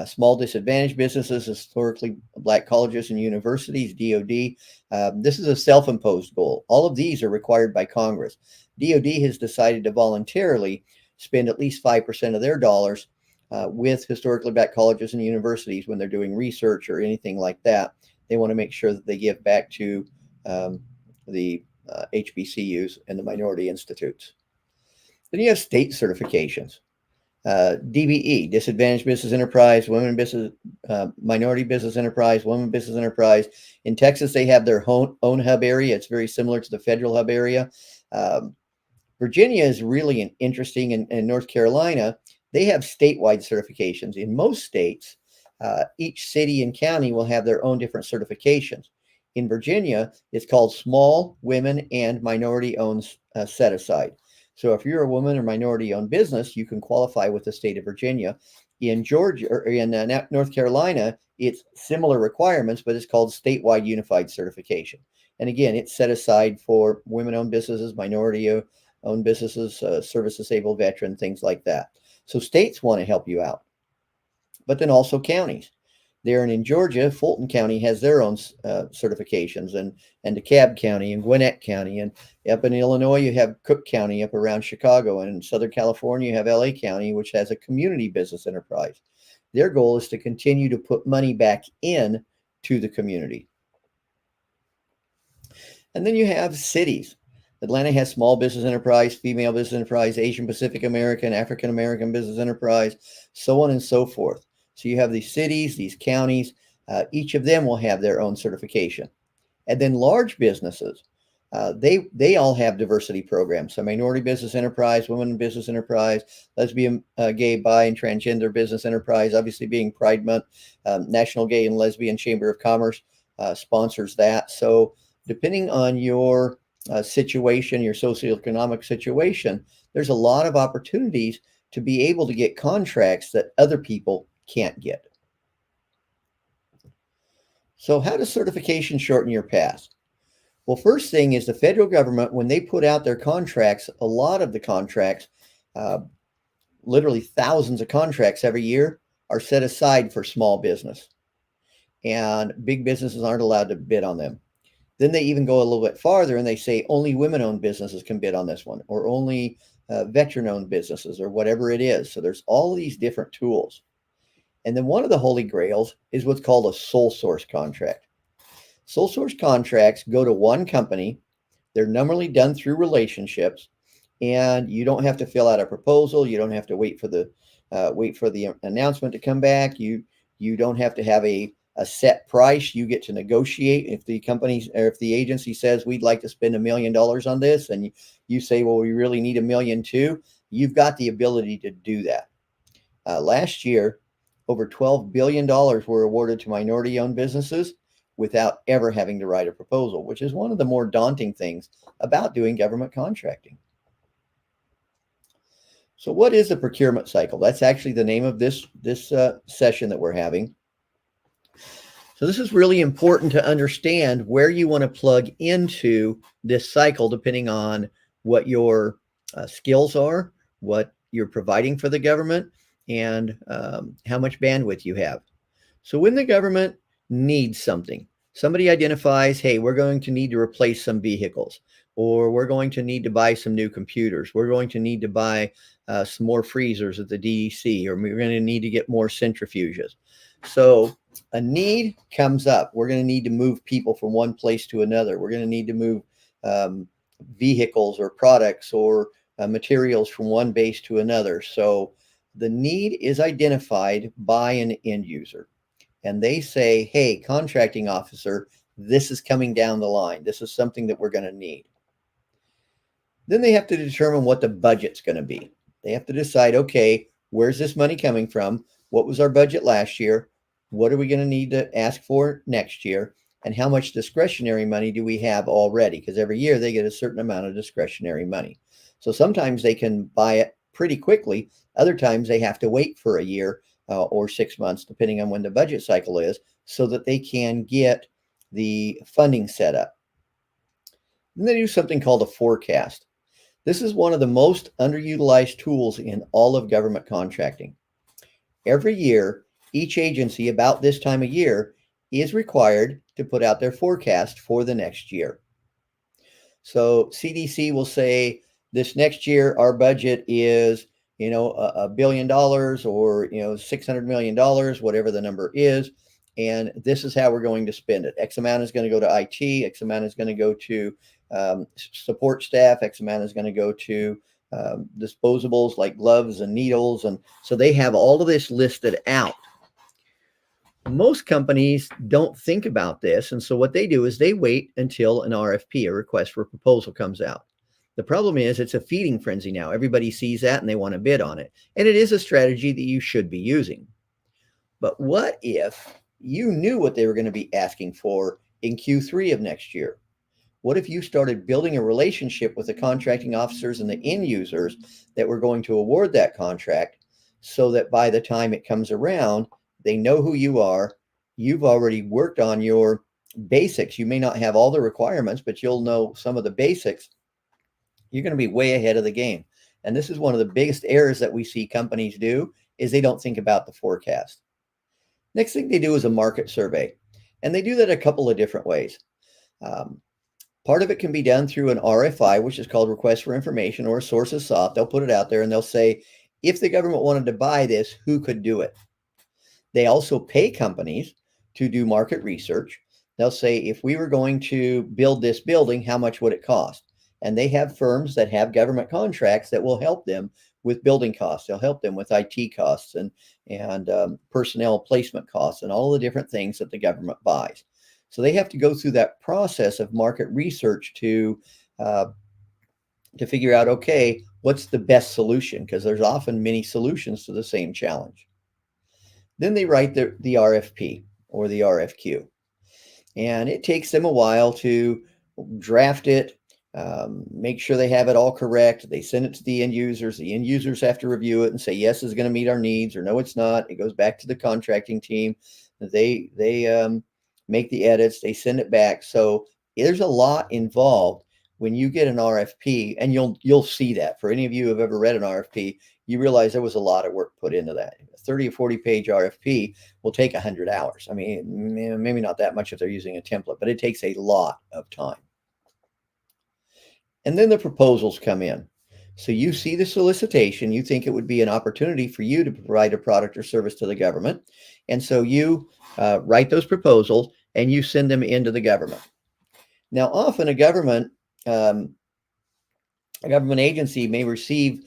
[SPEAKER 1] Small disadvantaged businesses, historically Black colleges and universities, DOD. This is a self-imposed goal. All of these are required by Congress. DOD has decided to voluntarily spend at least 5% of their dollars with historically Black colleges and universities when they're doing research or anything like that. They want to make sure that they give back to the HBCUs and the minority institutes. Then you have state certifications. DBE, Disadvantaged Business Enterprise, Women Business, Minority Business Enterprise, Women Business Enterprise. In Texas, they have their own hub area. It's very similar to the federal hub area. Virginia is really interesting, and North Carolina, they have statewide certifications. In most states, each city and county will have their own different certifications. In Virginia, it's called Small Women and Minority Owned Set Aside. So if you're a woman or minority-owned business, you can qualify with the state of Virginia. In Georgia or in North Carolina, it's similar requirements, but it's called statewide unified certification. And again, it's set aside for women-owned businesses, minority-owned businesses, service-disabled veteran, things like that. So states want to help you out, but then also counties. There and in Georgia, Fulton County has their own certifications, and DeKalb County and Gwinnett County, and up in Illinois you have Cook County up around Chicago, and in Southern California you have LA County, which has a community business enterprise. Their goal is to continue to put money back in to the community. And then you have cities. Atlanta has small business enterprise, female business enterprise, Asian Pacific American, African American business enterprise, so on and so forth. So you have these cities, these counties, each of them will have their own certification. And then large businesses, they all have diversity programs. So minority business enterprise, women in business enterprise, lesbian, gay, bi, and transgender business enterprise, obviously being Pride Month, National Gay and Lesbian Chamber of Commerce sponsors that. So depending on your situation, your socioeconomic situation, there's a lot of opportunities to be able to get contracts that other people can't get. So how does certification shorten your path? Well, first thing is the federal government, when they put out their contracts, a lot of the contracts, uh, literally thousands of contracts every year, are set aside for small business. And big businesses aren't allowed to bid on them. Then they even go a little bit farther and they say only women-owned businesses can bid on this one, or only veteran-owned businesses, or whatever it is. So there's all these different tools. And then one of the holy grails is what's called a sole source contract. Sole source contracts go to one company. They're normally done through relationships, and you don't have to fill out a proposal. You don't have to wait for the announcement to come back. You don't have to have a set price. You get to negotiate. If the company or if the agency says we'd like to spend $1 million on this, and you say, well, we really need $1 million too, you've got the ability to do that. Last year, over $12 billion were awarded to minority-owned businesses without ever having to write a proposal, which is one of the more daunting things about doing government contracting. So what is the procurement cycle? That's actually the name of this session that we're having. So this is really important to understand where you want to plug into this cycle, depending on what your skills are, what you're providing for the government, and how much bandwidth you have. So when the government needs something, somebody identifies, hey, we're going to need to replace some vehicles, or we're going to need to buy some new computers. We're going to need to buy some more freezers at the DEC, or we're going to need to get more centrifuges. So a need comes up. We're going to need to move people from one place to another. We're going to need to move vehicles or products or materials from one base to another. So the need is identified by an end user. And they say, hey, contracting officer, this is coming down the line. This is something that we're going to need. Then they have to determine what the budget's going to be. They have to decide, okay, where's this money coming from? What was our budget last year? What are we going to need to ask for next year? And how much discretionary money do we have already? Because every year they get a certain amount of discretionary money. So sometimes they can buy it pretty quickly. Other times they have to wait for a year or 6 months, depending on when the budget cycle is, so that they can get the funding set up. Then they do something called a forecast. This is one of the most underutilized tools in all of government contracting. Every year, each agency about this time of year is required to put out their forecast for the next year. So CDC will say this next year, our budget is $1 billion or $600 million, whatever the number is, and this is how we're going to spend it. X amount is going to go to IT, X amount is going to go to support staff, X amount is going to go to disposables like gloves and needles, and so they have all of this listed out. Most companies don't think about this, and so what they do is they wait until an RFP, a request for proposal, comes out. The problem is it's a feeding frenzy now. Everybody sees that and they want to bid on it. And it is a strategy that you should be using. But what if you knew what they were going to be asking for in Q3 of next year? What if you started building a relationship with the contracting officers and the end users that were going to award that contract, so that by the time it comes around, they know who you are. You've already worked on your basics. You may not have all the requirements, but you'll know some of the basics. You're going to be way ahead of the game. And this is one of the biggest errors that we see companies do, is they don't think about the forecast. Next thing they do is a market survey. And they do that a couple of different ways. Part of it can be done through an RFI, which is called Request for Information, or a source is sought. They'll put it out there and they'll say, if the government wanted to buy this, who could do it? They also pay companies to do market research. They'll say, if we were going to build this building, how much would it cost? And they have firms that have government contracts that will help them with building costs. They'll help them with IT costs and personnel placement costs and all the different things that the government buys. So they have to go through that process of market research uh, to figure out, okay, what's the best solution? Because there's often many solutions to the same challenge. Then they write the RFP or the RFQ, and it takes them a while to draft it, make sure they have it all correct. They send it to the end users. The end users have to review it and say, yes, it's going to meet our needs, or no, it's not. It goes back to the contracting team. They make the edits. They send it back. So there's a lot involved when you get an RFP, and you'll see that. For any of you who have ever read an RFP, you realize there was a lot of work put into that. A 30 or 40 page RFP will take 100 hours. I mean, maybe not that much if they're using a template, but it takes a lot of time. And then the proposals come in. So you see the solicitation, you think it would be an opportunity for you to provide a product or service to the government. And so you write those proposals and you send them into the government. Now, often a government agency may receive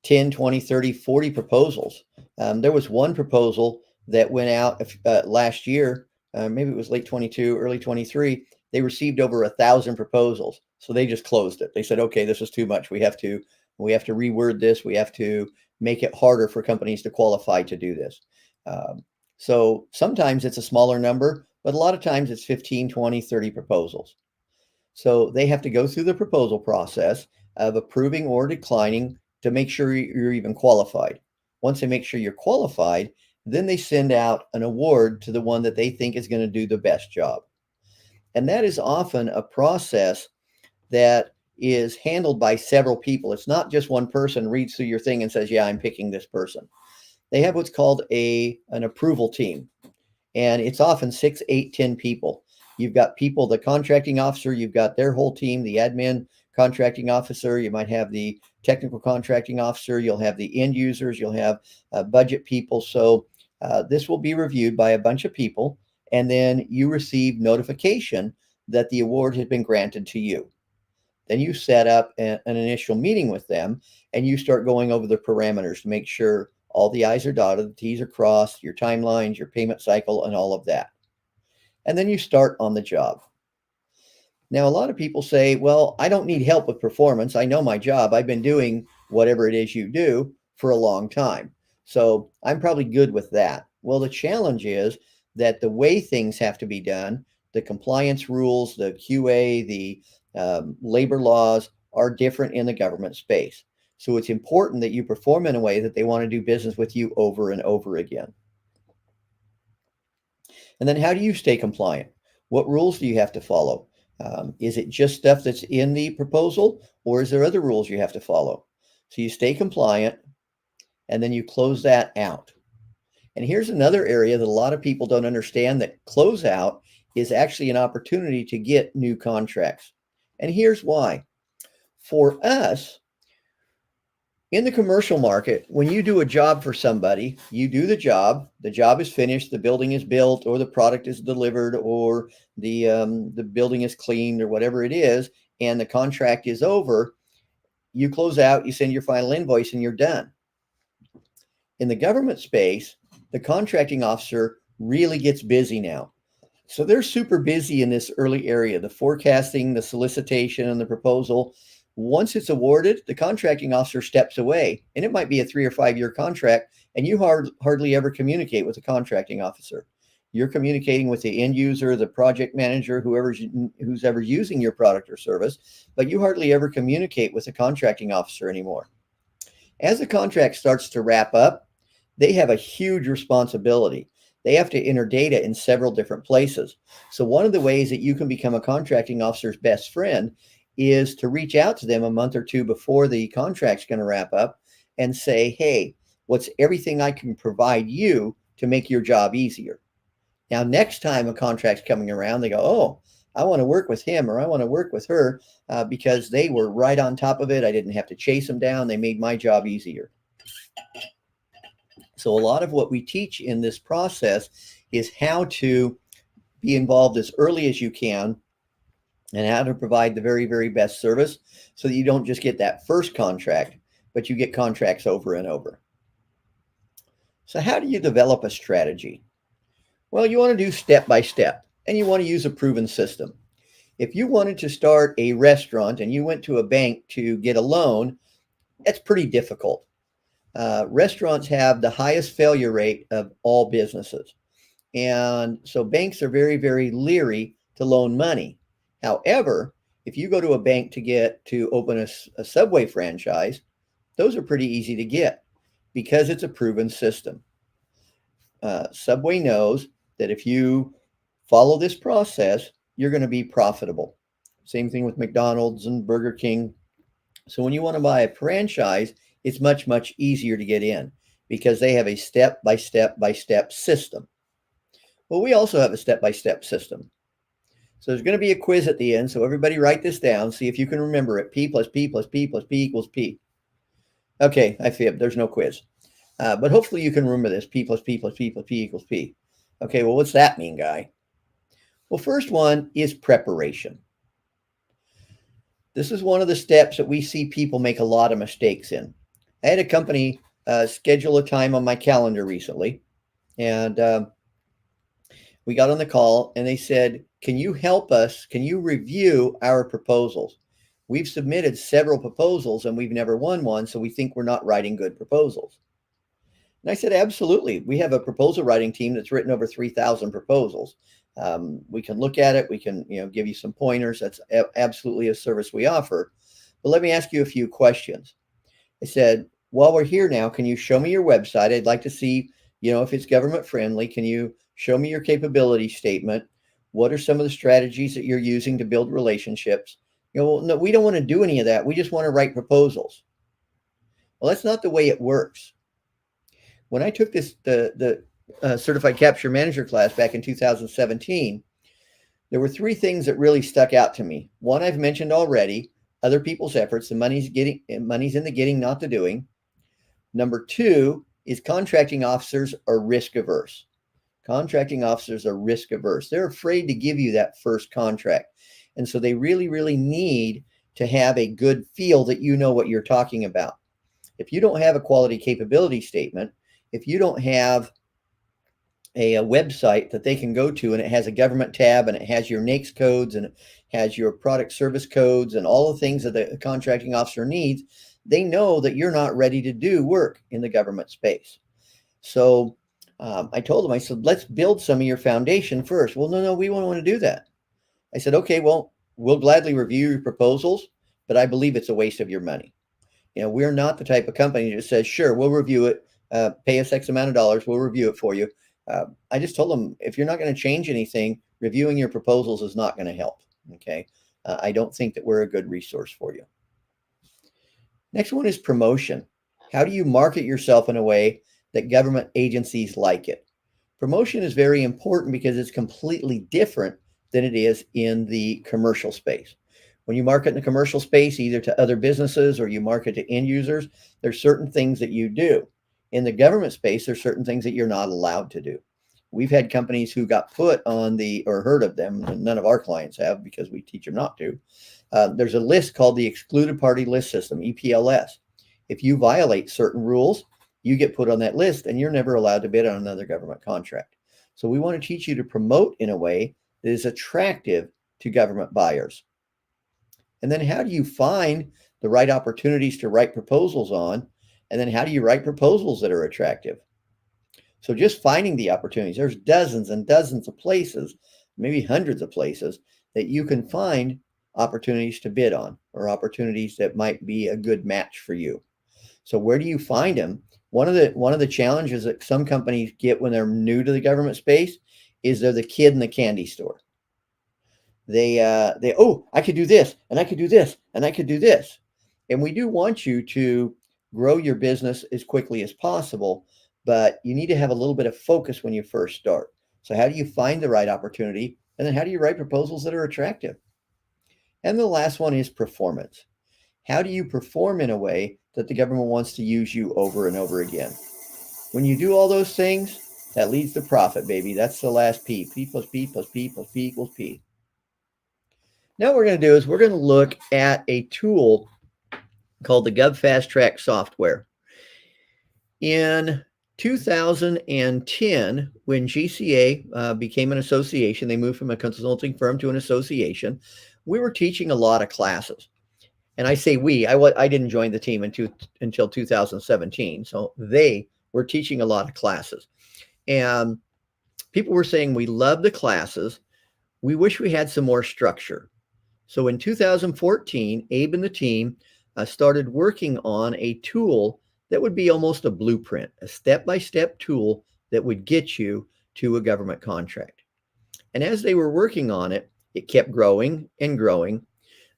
[SPEAKER 1] 10, 20, 30, 40 proposals. There was one proposal that went out last year, maybe it was late 22, early 23. They received over 1,000 proposals. So they just closed it. They said, okay, this is too much. We have to reword this. We have to make it harder for companies to qualify to do this. So sometimes it's a smaller number, but a lot of times it's 15, 20, 30 proposals. So they have to go through the proposal process of approving or declining to make sure you're even qualified. Once they make sure you're qualified, then they send out an award to the one that they think is going to do the best job. And that is often a process that is handled by several people. It's not just one person reads through your thing and says, yeah, I'm picking this person. They have what's called an approval team. And it's often 6, 8, 10 people. You've got people, the contracting officer, you've got their whole team, the admin contracting officer, you might have the technical contracting officer, you'll have the end users, you'll have budget people. So this will be reviewed by a bunch of people, and then you receive notification that the award has been granted to you. Then you set up an initial meeting with them, and you start going over the parameters to make sure all the I's are dotted, the T's are crossed, your timelines, your payment cycle, and all of that. And then you start on the job. Now, a lot of people say, well, I don't need help with performance. I know my job. I've been doing whatever it is you do for a long time. So I'm probably good with that. Well, the challenge is that the way things have to be done, the compliance rules, the QA, the labor laws are different in the government space. So it's important that you perform in a way that they want to do business with you over and over again. And then how do you stay compliant? What rules do you have to follow? Is it just stuff that's in the proposal, or is there other rules you have to follow? So you stay compliant, and then you close that out. And here's another area that a lot of people don't understand, that closeout is actually an opportunity to get new contracts. And here's why. For us, in the commercial market, when you do a job for somebody, you do the job is finished, the building is built, or the product is delivered, or the building is cleaned, or whatever it is, and the contract is over, you close out, you send your final invoice, and you're done. In the government space, the contracting officer really gets busy now. So they're super busy in this early area, the forecasting, the solicitation, and the proposal. Once it's awarded, the contracting officer steps away, and it might be a 3 or 5 year contract, and you hardly ever communicate with the contracting officer. You're communicating with the end user, the project manager, who's ever using your product or service, but you hardly ever communicate with the contracting officer anymore. As the contract starts to wrap up, they have a huge responsibility. They have to enter data in several different places. So one of the ways that you can become a contracting officer's best friend is to reach out to them a month or two before the contract's going to wrap up and say, hey, what's everything I can provide you to make your job easier? Now, next time a contract's coming around, they go, oh, I want to work with him, or I want to work with her because they were right on top of it. I didn't have to chase them down. They made my job easier. So a lot of what we teach in this process is how to be involved as early as you can and how to provide the very, very best service so that you don't just get that first contract, but you get contracts over and over. So, how do you develop a strategy? Well, you want to do step by step, and you want to use a proven system. If you wanted to start a restaurant and you went to a bank to get a loan, that's pretty difficult. Restaurants have the highest failure rate of all businesses. And so banks are very, very leery to loan money. However, if you go to a bank to open a Subway franchise, those are pretty easy to get because it's a proven system. Subway knows that if you follow this process, you're going to be profitable. Same thing with McDonald's and Burger King. So when you want to buy a franchise, it's much, much easier to get in because they have a step by step by step system. Well, we also have a step by step system. So there's going to be a quiz at the end. So everybody write this down. See if you can remember it. P plus P plus P plus P equals P. Okay, I fibbed. There's no quiz. But hopefully you can remember this. P plus P plus P plus P equals P. Okay, well, what's that mean, guy? Well, first one is preparation. This is one of the steps that we see people make a lot of mistakes in. I had a company schedule a time on my calendar recently, and we got on the call and they said, can you help us? Can you review our proposals? We've submitted several proposals and we've never won one, so we think we're not writing good proposals. And I said, absolutely. We have a proposal writing team that's written over 3,000 proposals. We can look at it. We can, give you some pointers. That's absolutely a service we offer. But let me ask you a few questions. I said, while we're here now, can you show me your website? I'd like to see, if it's government friendly. Can you show me your capability statement? What are some of the strategies that you're using to build relationships? No, we don't want to do any of that. We just want to write proposals. Well, that's not the way it works. When I took the Certified Capture Manager class back in 2017, there were three things that really stuck out to me. One, I've mentioned already, other people's efforts. The money's in the getting, not the doing. Number two is contracting officers are risk averse. Contracting officers are risk averse. They're afraid to give you that first contract. And so they really, really need to have a good feel that you know what you're talking about. If you don't have a quality capability statement, if you don't have a website that they can go to and it has a government tab and it has your NAICS codes and it has your product service codes and all the things that the contracting officer needs, they know that you're not ready to do work in the government space. So I told them, I said, let's build some of your foundation first. Well, no, we won't want to do that. I said, okay, well, we'll gladly review your proposals, but I believe it's a waste of your money. We're not the type of company that says, sure, we'll review it, pay us X amount of dollars, we'll review it for you. I just told them, if you're not going to change anything, reviewing your proposals is not going to help. Okay. I don't think that we're a good resource for you. Next one is promotion. How do you market yourself in a way that government agencies like it? Promotion is very important because it's completely different than it is in the commercial space. When you market in the commercial space, either to other businesses or you market to end users, there's certain things that you do. In the government space, there's certain things that you're not allowed to do. We've had companies who got put on or heard of them, and none of our clients have because we teach them not to. There's a list called the Excluded Party List System, EPLS. If you violate certain rules, you get put on that list and you're never allowed to bid on another government contract. So we want to teach you to promote in a way that is attractive to government buyers. And then how do you find the right opportunities to write proposals on? And then how do you write proposals that are attractive? So just finding the opportunities, there's dozens and dozens of places, maybe hundreds of places that you can find opportunities to bid on or opportunities that might be a good match for you. So where do you find them? One of the challenges that some companies get when they're new to the government space is they're the kid in the candy store. I could do this and I could do this and I could do this. And we do want you to grow your business as quickly as possible, but you need to have a little bit of focus when you first start. So how do you find the right opportunity? And then how do you write proposals that are attractive? And the last one is performance. How do you perform in a way that the government wants to use you over and over again? When you do all those things, that leads to profit, baby. That's the last P. P plus P plus P plus P equals P. Now what we're going to do is we're going to look at a tool called the Gov Fast Track software. In 2010, when GCA became an association, they moved from a consulting firm to an association. We were teaching a lot of classes. And I say we, I didn't join the team until 2017. So they were teaching a lot of classes. And people were saying, we love the classes. We wish we had some more structure. So in 2014, Abe and the team started working on a tool that would be almost a blueprint, a step-by-step tool that would get you to a government contract. And as they were working on it, it kept growing and growing.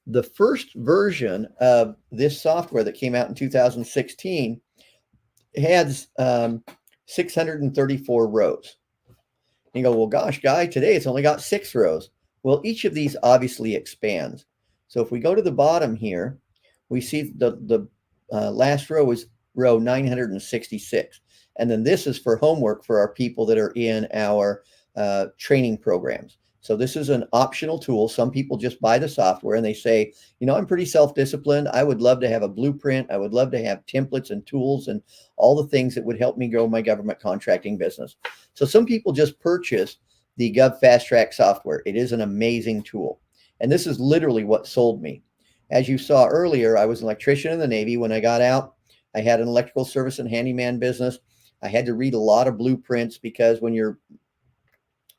[SPEAKER 1] The first version of this software that came out in 2016 had 634 rows. You go, well, gosh, Guy, today it's only got 6 rows. Well, each of these obviously expands. So if we go to the bottom here, we see the last row is row 966. And then this is for homework for our people that are in our training programs. So this is an optional tool. Some people just buy the software and they say, you know, I'm pretty self-disciplined. I would love to have a blueprint. I would love to have templates and tools and all the things that would help me grow my government contracting business. So some people just purchase the Gov Fast Track software. It is an amazing tool. And this is literally what sold me. As you saw earlier, I was an electrician in the Navy. When I got out, I had an electrical service and handyman business. I had to read a lot of blueprints because when you're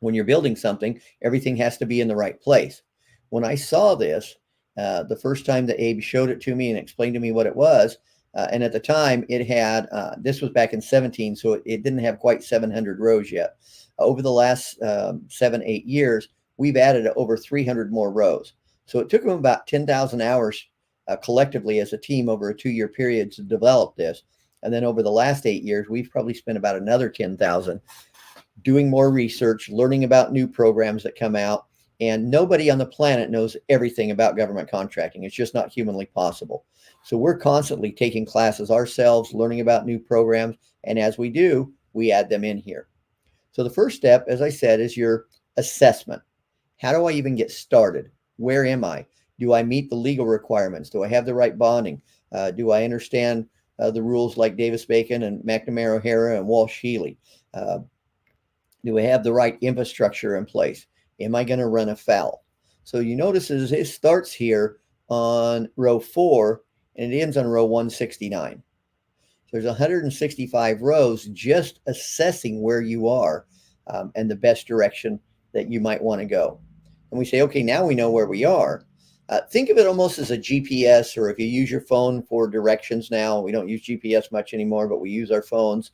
[SPEAKER 1] building something, everything has to be in the right place. When I saw this, the first time that Abe showed it to me and explained to me what it was, and at the time it had, this was back in 17, so it didn't have quite 700 rows yet. Over the last 7-8 years, we've added over 300 more rows. So it took them about 10,000 hours collectively as a team over a 2-year period to develop this. And then over the last 8 years, we've probably spent about another 10,000 doing more research, learning about new programs that come out. And nobody on the planet knows everything about government contracting. It's just not humanly possible. So we're constantly taking classes ourselves, learning about new programs. And as we do, we add them in here. So the first step, as I said, is your assessment. How do I even get started? Where am I? Do I meet the legal requirements? Do I have the right bonding? Do I understand the rules like Davis-Bacon and McNamara-O'Hara and Walsh-Healy? Do I have the right infrastructure in place? Am I going to run afoul? So you notice it starts here on row 4 and it ends on row 169. So there's 165 rows just assessing where you are and the best direction that you might want to go. And we say, okay, now we know where we are. Think of it almost as a GPS, or if you use your phone for directions now. We don't use GPS much anymore, but we use our phones.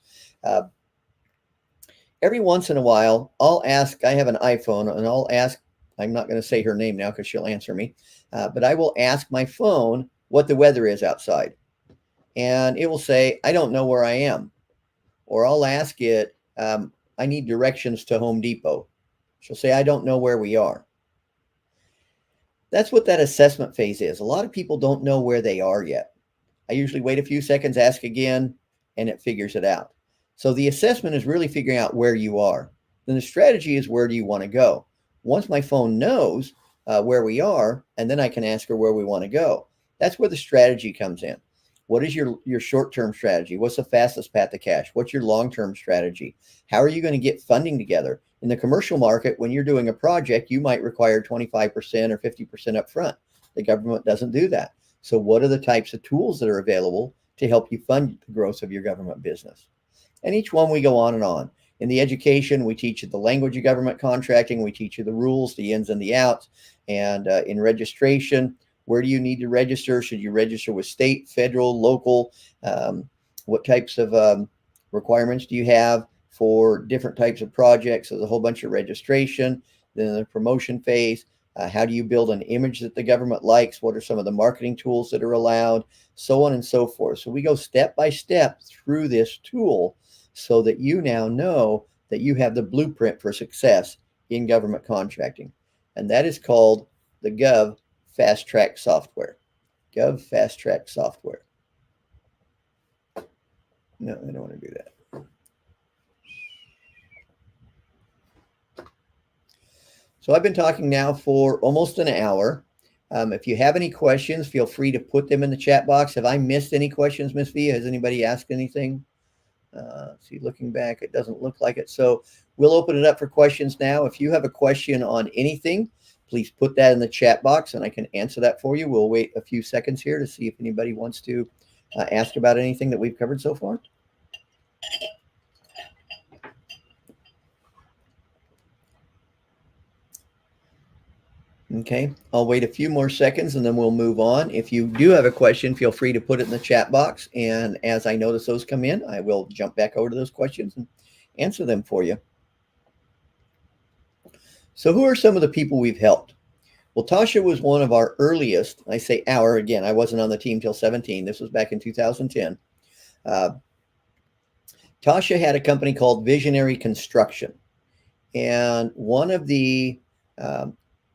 [SPEAKER 1] Every once in a while, I'll ask, I have an iPhone, and I'll ask, I'm not going to say her name now because she'll answer me, but I will ask my phone what the weather is outside. And it will say, I don't know where I am. Or I'll ask it, I need directions to Home Depot. She'll say, I don't know where we are. That's what that assessment phase is. A lot of people don't know where they are yet. I usually wait a few seconds, ask again, and it figures it out. So the assessment is really figuring out where you are. Then the strategy is, where do you want to go? Once my phone knows where we are, and then I can ask her where we want to go. That's where the strategy comes in. What is your short-term strategy? What's the fastest path to cash? What's your long-term strategy? How are you going to get funding together? In the commercial market, when you're doing a project, you might require 25% or 50% up front. The government doesn't do that. So what are the types of tools that are available to help you fund the growth of your government business? And each one we go on and on. In the education, we teach you the language of government contracting. We teach you the rules, the ins and the outs. And in registration, where do you need to register? Should you register with state, federal, local? What types of requirements do you have for different types of projects? There's a whole bunch of registration. Then the promotion phase. How do you build an image that the government likes? What are some of the marketing tools that are allowed? So on and so forth. So we go step by step through this tool so that you now know that you have the blueprint for success in government contracting. And that is called the Gov Fast Track software. Gov Fast Track software. No, I don't want to do that. So I've been talking now for almost an hour. If you have any questions, feel free to put them in the chat box. Have I missed any questions, Miss Via? Has anybody asked anything? See, looking back, it doesn't look like it. So we'll open it up for questions now. If you have a question on anything, please put that in the chat box and I can answer that for you. We'll wait a few seconds here to see if anybody wants to ask about anything that we've covered so far. Okay, I'll wait a few more seconds and then we'll move on. If you do have a question, feel free to put it in the chat box. And as I notice those come in, I will jump back over to those questions and answer them for you. So who are some of the people we've helped? Well, Tasha was one of our earliest, I say our again, I wasn't on the team till 17. This was back in 2010. Tasha had a company called Visionary Construction. And one of the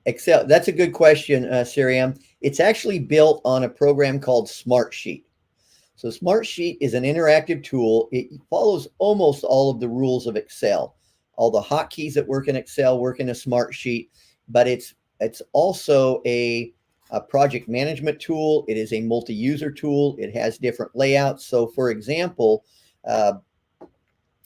[SPEAKER 1] Excel, that's a good question, Siriam. It's actually built on a program called Smartsheet. So Smartsheet is an interactive tool. It follows almost all of the rules of Excel. All the hotkeys that work in Excel work in a Smartsheet, but it's also a project management tool. It is a multi-user tool. It has different layouts. So for example,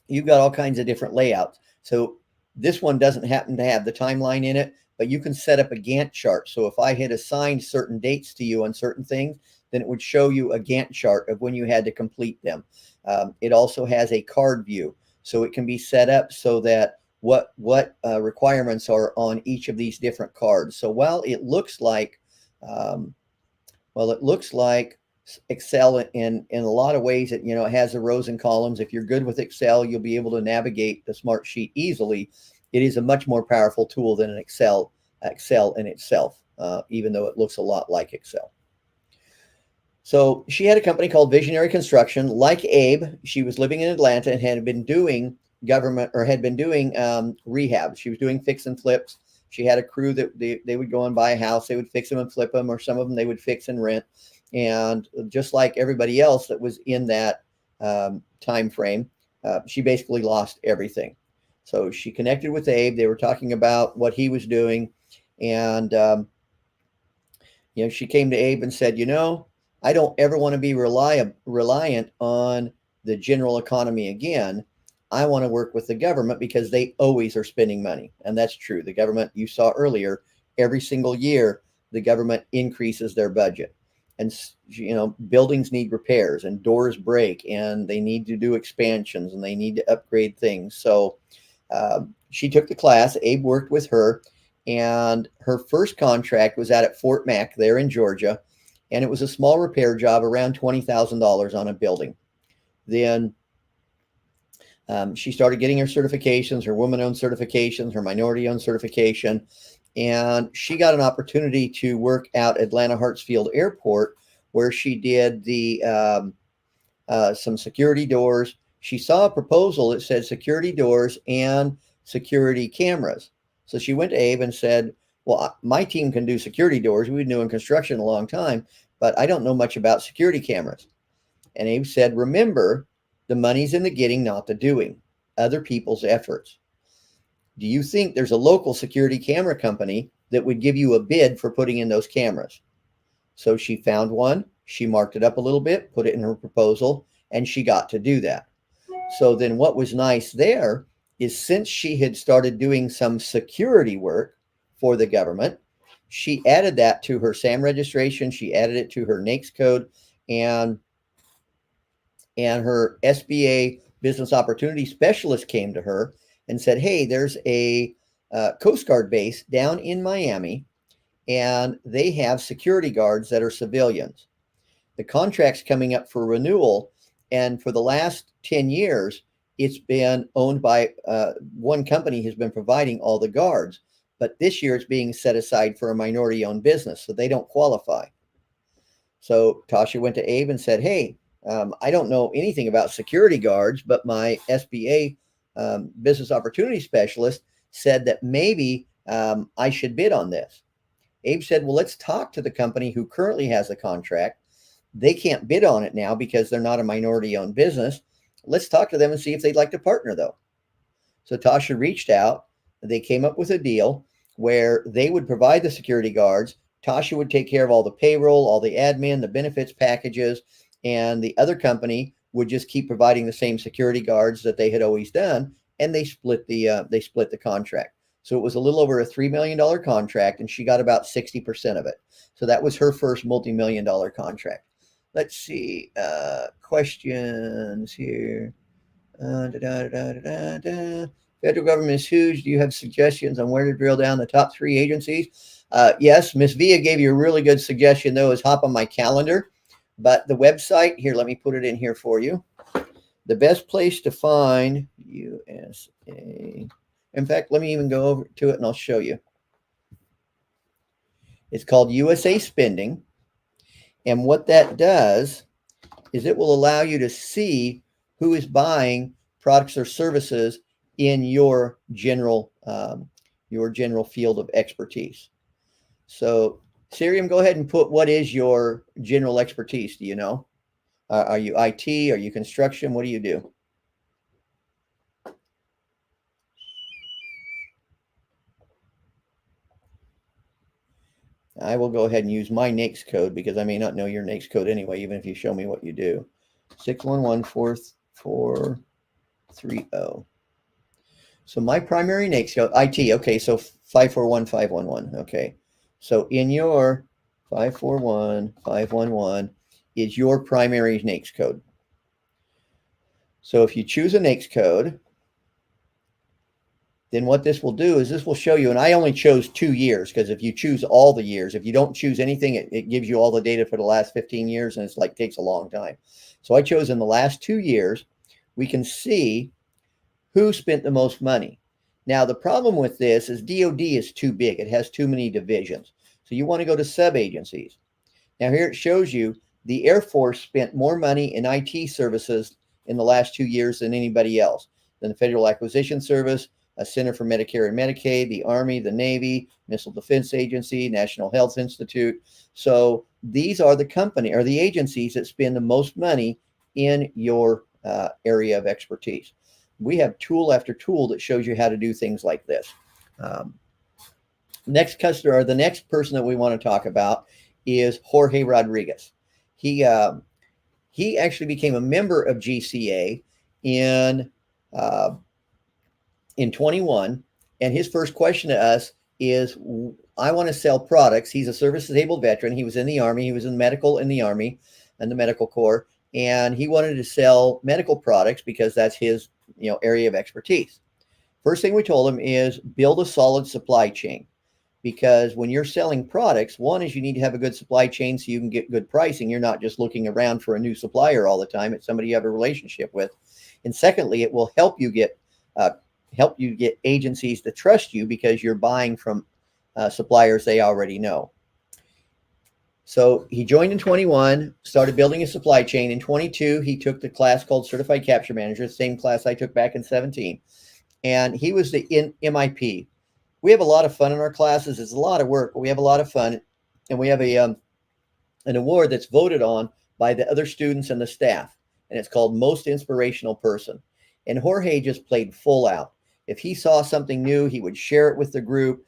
[SPEAKER 1] you've got all kinds of different layouts. So this one doesn't happen to have the timeline in it, but you can set up a Gantt chart. So if I had assigned certain dates to you on certain things, then it would show you a Gantt chart of when you had to complete them. It also has a card view. So it can be set up so that what requirements are on each of these different cards. So while it looks like, Excel in a lot of ways, it has the rows and columns. If you're good with Excel, you'll be able to navigate the Smartsheet easily. It is a much more powerful tool than an Excel in itself, even though it looks a lot like Excel. So she had a company called Visionary Construction. Like Abe, she was living in Atlanta and had been doing rehab. She was doing fix and flips. She had a crew that they would go and buy a house. They would fix them and flip them, or some of them they would fix and rent. And just like everybody else that was in that time frame, she basically lost everything. So she connected with Abe. They were talking about what he was doing. And, she came to Abe and said, I don't ever want to be reliant on the general economy again. I want to work with the government because they always are spending money. And that's true. The government, you saw earlier, every single year, the government increases their budget. And, buildings need repairs and doors break and they need to do expansions and they need to upgrade things. So she took the class. Abe worked with her. And her first contract was out at Fort Mac there in Georgia. And it was a small repair job, around $20,000 on a building. Then she started getting her certifications, her woman-owned certifications, her minority-owned certification. And she got an opportunity to work out Atlanta Hartsfield Airport, where she did some security doors. She saw a proposal that said security doors and security cameras. So she went to Abe and said, well, my team can do security doors. We've been doing construction a long time, but I don't know much about security cameras. And Abe said, remember, the money's in the getting, not the doing. Other people's efforts. Do you think there's a local security camera company that would give you a bid for putting in those cameras? So she found one. She marked it up a little bit, put it in her proposal, and she got to do that. So then what was nice there is, since she had started doing some security work for the government, she added that to her SAM registration. She added it to her NAICS code, and her SBA business opportunity specialist came to her and said, hey, there's a Coast Guard base down in Miami, and they have security guards that are civilians. The contract's coming up for renewal, and for the last 10 years, it's been owned by one company has been providing all the guards. But this year it's being set aside for a minority-owned business, so they don't qualify. So Tasha went to Abe and said, hey, I don't know anything about security guards, but my SBA business opportunity specialist said that maybe I should bid on this. Abe said, well, let's talk to the company who currently has the contract. They can't bid on it now because they're not a minority-owned business. Let's talk to them and see if they'd like to partner, though. So Tasha reached out. They came up with a deal where they would provide the security guards. Tasha would take care of all the payroll, all the admin, the benefits packages, and the other company would just keep providing the same security guards that they had always done, and they split the contract. So it was a little over a $3 million contract, and she got about 60% of it. So that was her first multi-million-dollar contract. Let's see, questions here. Federal government is huge. Do you have suggestions on where to drill down the top 3 agencies? Yes, Miss Via gave you a really good suggestion, though, is hop on my calendar. But the website, here, let me put it in here for you. The best place to find USA. In fact, let me even go over to it and I'll show you. It's called USA Spending. And what that does is it will allow you to see who is buying products or services in your general field of expertise. So, Sirium, go ahead and put what is your general expertise. Do you know? Are you IT? Are you construction? What do you do? I will go ahead and use my NAICS code because I may not know your NAICS code anyway, even if you show me what you do. 611430. So my primary NAICS code, IT, okay, so 541511, okay. So in your 541511 is your primary NAICS code. So if you choose a NAICS code, then what this will do is this will show you, and I only chose 2 years because if you choose all the years, if you don't choose anything, it gives you all the data for the last 15 years and it's like takes a long time. So I chose in the last 2 years, we can see who spent the most money. Now, the problem with this is DOD is too big. It has too many divisions. So you want to go to sub-agencies. Now here it shows you the Air Force spent more money in IT services in the last 2 years than anybody else, than the Federal Acquisition Service, a Center for Medicare and Medicaid, the Army, the Navy, Missile Defense Agency, National Health Institute. So these are the company or the agencies that spend the most money in your area of expertise. We have tool after tool that shows you how to do things like this. Next customer, or the next person that we want to talk about is Jorge Rodriguez. He actually became a member of GCA in 21, and his first question to us is, I want to sell products. He's a service-disabled veteran. He was in the Army. He was in medical in the Army and the Medical Corps, and he wanted to sell medical products because that's his area of expertise. First thing we told him is build a solid supply chain, because when you're selling products, one is you need to have a good supply chain so you can get good pricing. You're not just looking around for a new supplier all the time. It's somebody you have a relationship with. And secondly, it will help you get agencies to trust you because you're buying from suppliers they already know. So he joined in 21, started building a supply chain. In 22, he took the class called Certified Capture Manager, the same class I took back in 17. And he was the MIP. We have a lot of fun in our classes. It's a lot of work, but we have a lot of fun. And we have an award that's voted on by the other students and the staff. And it's called Most Inspirational Person. And Jorge just played full out. If he saw something new, he would share it with the group.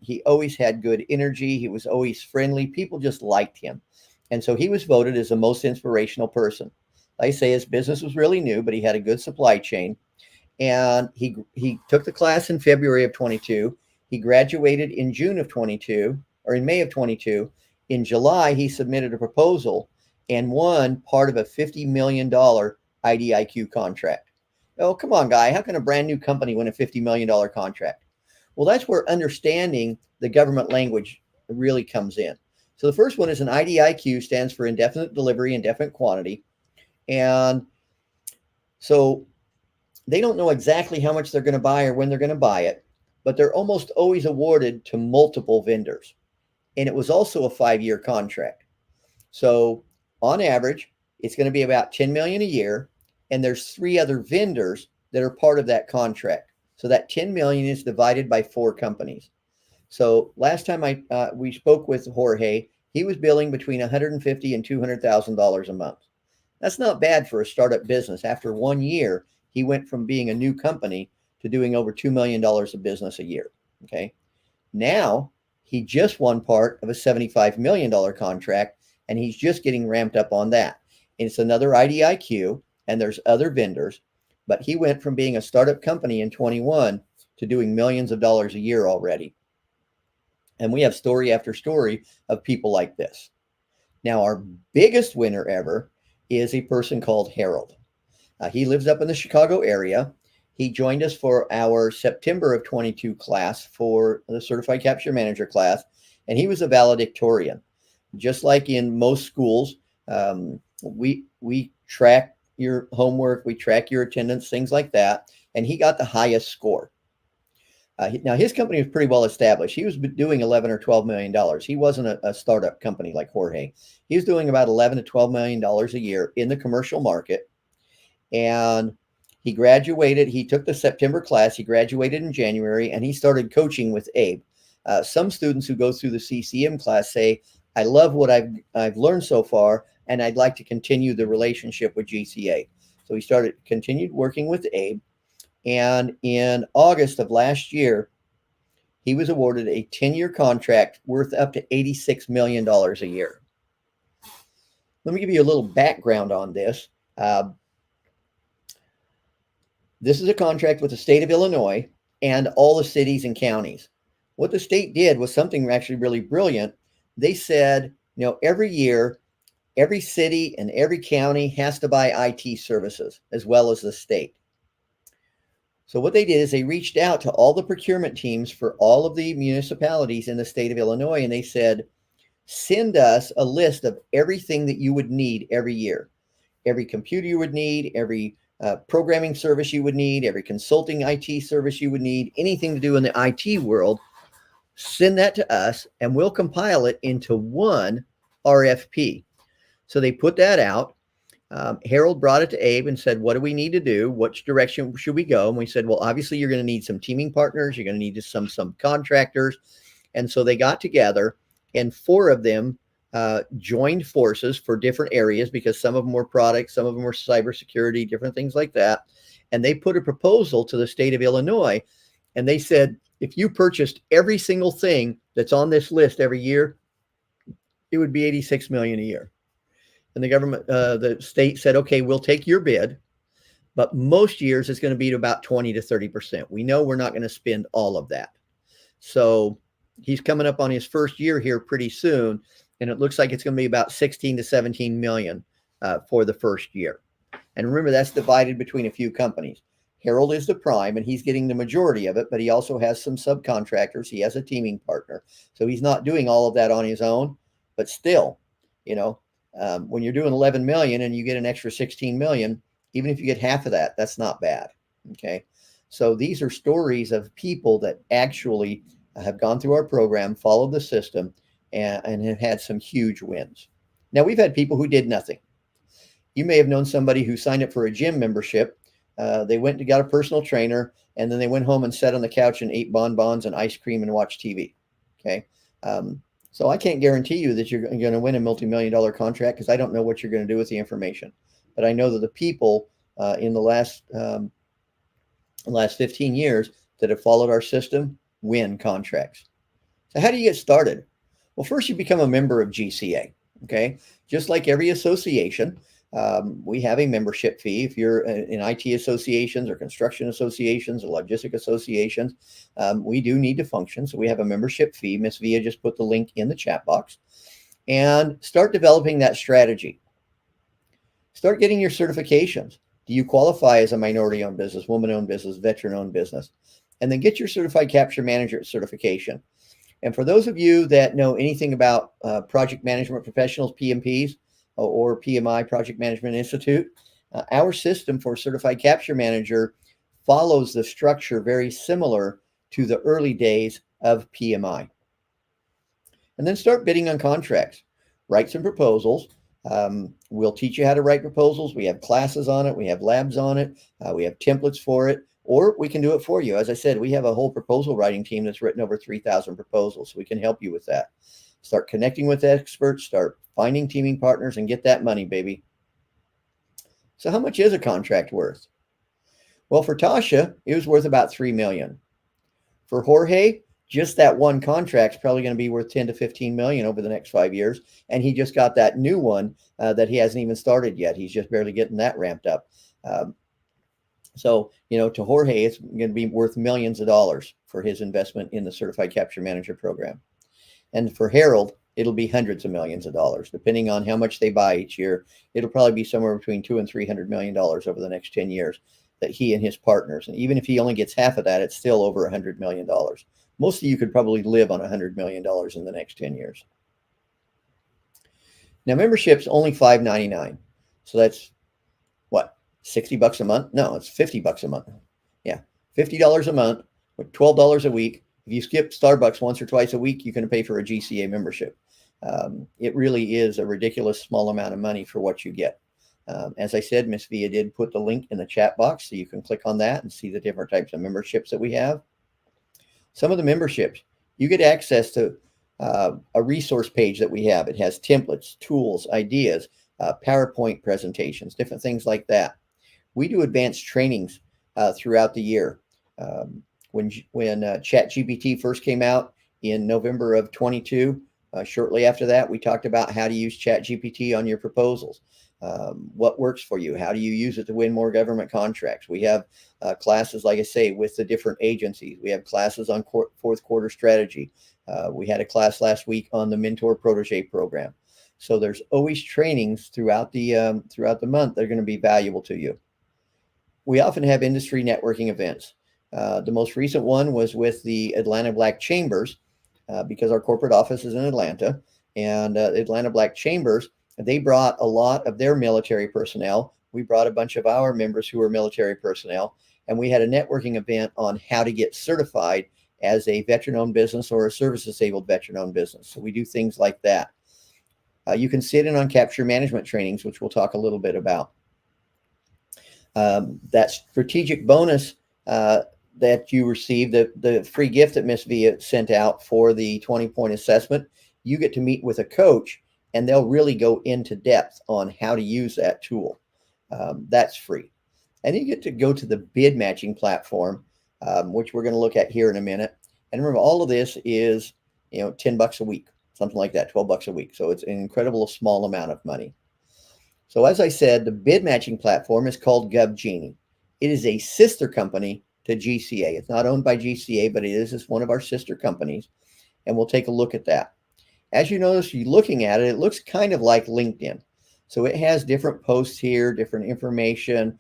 [SPEAKER 1] He always had good energy. He was always friendly. People just liked him. And so he was voted as the most inspirational person. Like I say, his business was really new, but he had a good supply chain. And he took the class in February of 22. He graduated in June of 22, or in May of 22. In July, he submitted a proposal and won part of a $50 million IDIQ contract. Oh, come on, guy. How can a brand new company win a $50 million contract? Well, that's where understanding the government language really comes in. So the first one is an IDIQ, stands for indefinite delivery, indefinite quantity. And so they don't know exactly how much they're going to buy or when they're going to buy it, but they're almost always awarded to multiple vendors. And it was also a 5-year contract. So on average, it's going to be about $10 million a year. And there's 3 other vendors that are part of that contract. So that $10 million is divided by 4 companies. So last time we spoke with Jorge, he was billing between $150,000 and $200,000 a month. That's not bad for a startup business. After 1 year, he went from being a new company to doing over $2 million of business a year. Okay. Now He just won part of a $75 million contract, and he's just getting ramped up on that. And it's another IDIQ, and there's other vendors, but he went from being a startup company in 21 to doing millions of dollars a year already. And we have story after story of people like this. Now, our biggest winner ever is a person called Harold. He lives up in the Chicago area. He joined us for our September of 22 class for the Certified Capture Manager class, and he was a valedictorian. Just like in most schools, we track your homework, we track your attendance, things like that, and he got the highest score. Now, his company was pretty well established. He was doing 11 or $12 million. He wasn't a startup company like Jorge. He was doing about 11 to $12 million a year in the commercial market. And he graduated. He took the September class. He graduated in January, and he started coaching with Abe. Some students who go through the CCM class say, I love what I've learned so far, and I'd like to continue the relationship with GCA. So he continued working with Abe. And in August of last year, he was awarded a 10-year contract worth up to $86 million a year. Let me give you a little background on this. This is a contract with the state of Illinois and all the cities and counties. What the state did was something actually really brilliant. They said, every year, every city and every county has to buy IT services as well as the state. So what they did is they reached out to all the procurement teams for all of the municipalities in the state of Illinois, and they said, send us a list of everything that you would need every year. Every computer you would need, every programming service you would need, every consulting IT service you would need, anything to do in the IT world, send that to us, and we'll compile it into one RFP. So they put that out. Harold brought it to Abe and said, what do we need to do? Which direction should we go? And we said, well, obviously you're going to need some teaming partners. You're going to need some subcontractors. And so they got together, and 4 of them joined forces for different areas, because some of them were products, some of them were cybersecurity, different things like that. And they put a proposal to the state of Illinois, and they said, if you purchased every single thing that's on this list every year, it would be $86 million a year. And the government, the state said, okay, we'll take your bid, but most years it's going to be to about 20 to 30%. We know we're not going to spend all of that. So he's coming up on his first year here pretty soon, and it looks like it's going to be about 16 to 17 million for the first year. And remember, that's divided between a few companies. Harold is the prime, and he's getting the majority of it, but he also has some subcontractors. He has a teaming partner. So he's not doing all of that on his own, but still, when you're doing 11 million and you get an extra 16 million, even if you get half of that, that's not bad. Okay. So these are stories of people that actually have gone through our program, followed the system, and have had some huge wins. Now, we've had people who did nothing. You may have known somebody who signed up for a gym membership. They went and got a personal trainer, and then they went home and sat on the couch and ate bonbons and ice cream and watched TV. Okay. So I can't guarantee you that you're going to win a multi-million-dollar contract, because I don't know what you're going to do with the information. But I know that the people in the last 15 years that have followed our system win contracts. So how do you get started? Well, first you become a member of GCA. Okay, just like every association, we have a membership fee. If you're in IT associations or construction associations or logistic associations, we do need to function. So we have a membership fee. Miss Via just put the link in the chat box, and start developing that strategy. Start getting your certifications. Do you qualify as a minority-owned business, woman-owned business, veteran-owned business? And then get your Certified Capture Manager certification. And for those of you that know anything about project management professionals, PMPs, or PMI, Project Management Institute, our system for Certified Capture Manager follows the structure very similar to the early days of PMI. And then start bidding on contracts. Write some proposals. We'll teach you how to write proposals. We have classes on it. We have labs on it. We have templates for it, or we can do it for you. As I said, we have a whole proposal writing team that's written over 3,000 proposals, so we can help you with that. Start connecting with experts, start finding teaming partners, and get that money, baby. So how much is a contract worth? Well, for Tasha, it was worth about $3 million. For Jorge, just that one contract's probably going to be worth 10 to 15 million over the next 5 years. And he just got that new one that he hasn't even started yet. He's just barely getting that ramped up. So, to Jorge, it's going to be worth millions of dollars for his investment in the Certified Capture Manager program. And for Harold, it'll be hundreds of millions of dollars, depending on how much they buy each year. It'll probably be somewhere between $200 and $300 million over the next 10 years that he and his partners, and even if he only gets half of that, it's still over $100 million. Most of you could probably live on $100 million in the next 10 years. Now, membership's only $5.99. So that's what, $60 a month? No, it's $50 a month. Yeah, $50 a month with $12 a week. If you skip Starbucks once or twice a week, you can pay for a GCA membership. It really is a ridiculous small amount of money for what you get. As I said, Miss Via did put the link in the chat box, so you can click on that and see the different types of memberships that we have. Some of the memberships, you get access to a resource page that we have. It has templates, tools, ideas, PowerPoint presentations, different things like that. We do advanced trainings throughout the year. When ChatGPT first came out in November of 22, shortly after that, we talked about how to use ChatGPT on your proposals. What works for you? How do you use it to win more government contracts? We have classes, like I say, with the different agencies. We have classes on fourth quarter strategy. We had a class last week on the Mentor Protege program. So there's always trainings throughout the month that are going to be valuable to you. We often have industry networking events. The most recent one was with the Atlanta Black Chambers, because our corporate office is in Atlanta, and Atlanta Black Chambers, they brought a lot of their military personnel. We brought a bunch of our members who were military personnel, and we had a networking event on how to get certified as a veteran-owned business or a service-disabled veteran-owned business. So we do things like that. You can sit in on capture management trainings, which we'll talk a little bit about. That strategic bonus that you received, the free gift that Miss Via sent out for the 20-point assessment, you get to meet with a coach, and they'll really go into depth on how to use that tool. That's free. And you get to go to the bid matching platform, which we're going to look at here in a minute. And remember, all of this is, $10 a week, something like that, $12 a week. So it's an incredible small amount of money. So as I said, the bid matching platform is called GovGenie. It is a sister company to GCA. It's not owned by GCA, but it is one of our sister companies. And we'll take a look at that. As you notice, you're looking at it, it looks kind of like LinkedIn. So it has different posts here, different information.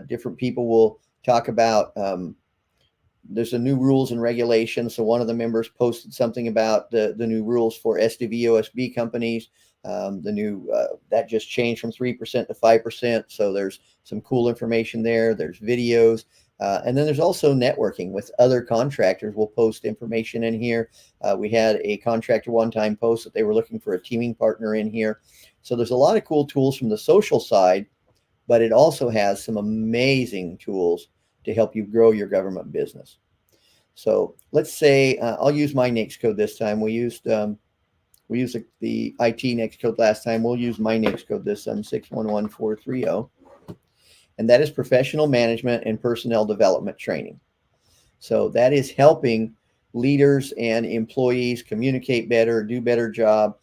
[SPEAKER 1] Different people will talk about, there's a new rules and regulations. So one of the members posted something about the new rules for SDV OSB companies. That just changed from 3% to 5%. So there's some cool information there. There's videos. And then there's also networking with other contractors. We'll post information in here. We had a contractor one time post that they were looking for a teaming partner in here. So there's a lot of cool tools from the social side, but it also has some amazing tools to help you grow your government business. So let's say I'll use my NAICS code this time. We used the IT NAICS code last time. We'll use my NAICS code this time, 611430. And that is professional management and personnel development training. So that is helping leaders and employees communicate better, do better job.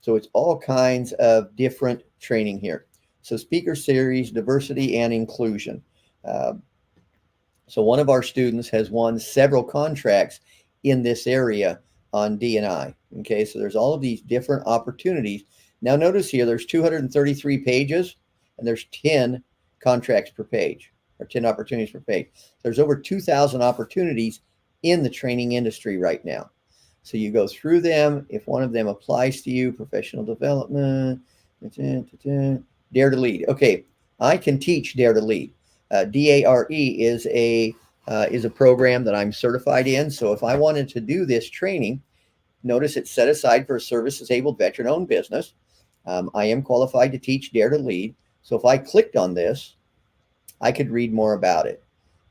[SPEAKER 1] So it's all kinds of different training here. So speaker series, diversity and inclusion. So one of our students has won several contracts in this area on D&I. Okay, so there's all of these different opportunities. Now notice here, there's 233 pages and there's 10 contracts per page, or 10 opportunities per page. There's over 2,000 opportunities in the training industry right now. So you go through them. If one of them applies to you, professional development, Dare to Lead. Okay, I can teach Dare to Lead. DARE is a program that I'm certified in. So if I wanted to do this training, notice it's set aside for a service-disabled veteran-owned business. I am qualified to teach Dare to Lead. So if I clicked on this, I could read more about it.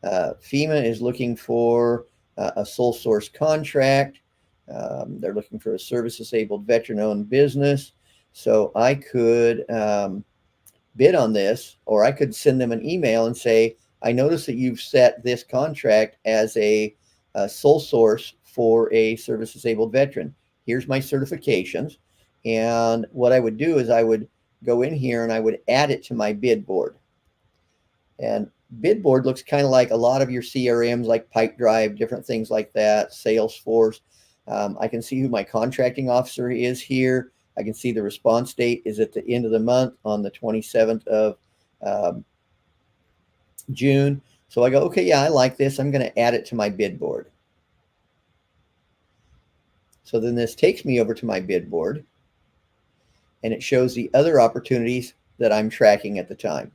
[SPEAKER 1] FEMA is looking for a sole source contract. They're looking for a service-disabled veteran-owned business. So I could bid on this, or I could send them an email and say, I notice that you've set this contract as a sole source for a service disabled veteran. Here's my certifications. And what I would do is I would go in here and I would add it to my bid board. And bid board looks kind of like a lot of your CRMs, like Pipedrive, different things like that, Salesforce. I can see who my contracting officer is here. I can see the response date is at the end of the month on the 27th of June. So I go, okay, yeah, I like this. I'm going to add it to my bid board. So then this takes me over to my bid board, and it shows the other opportunities that I'm tracking at the time.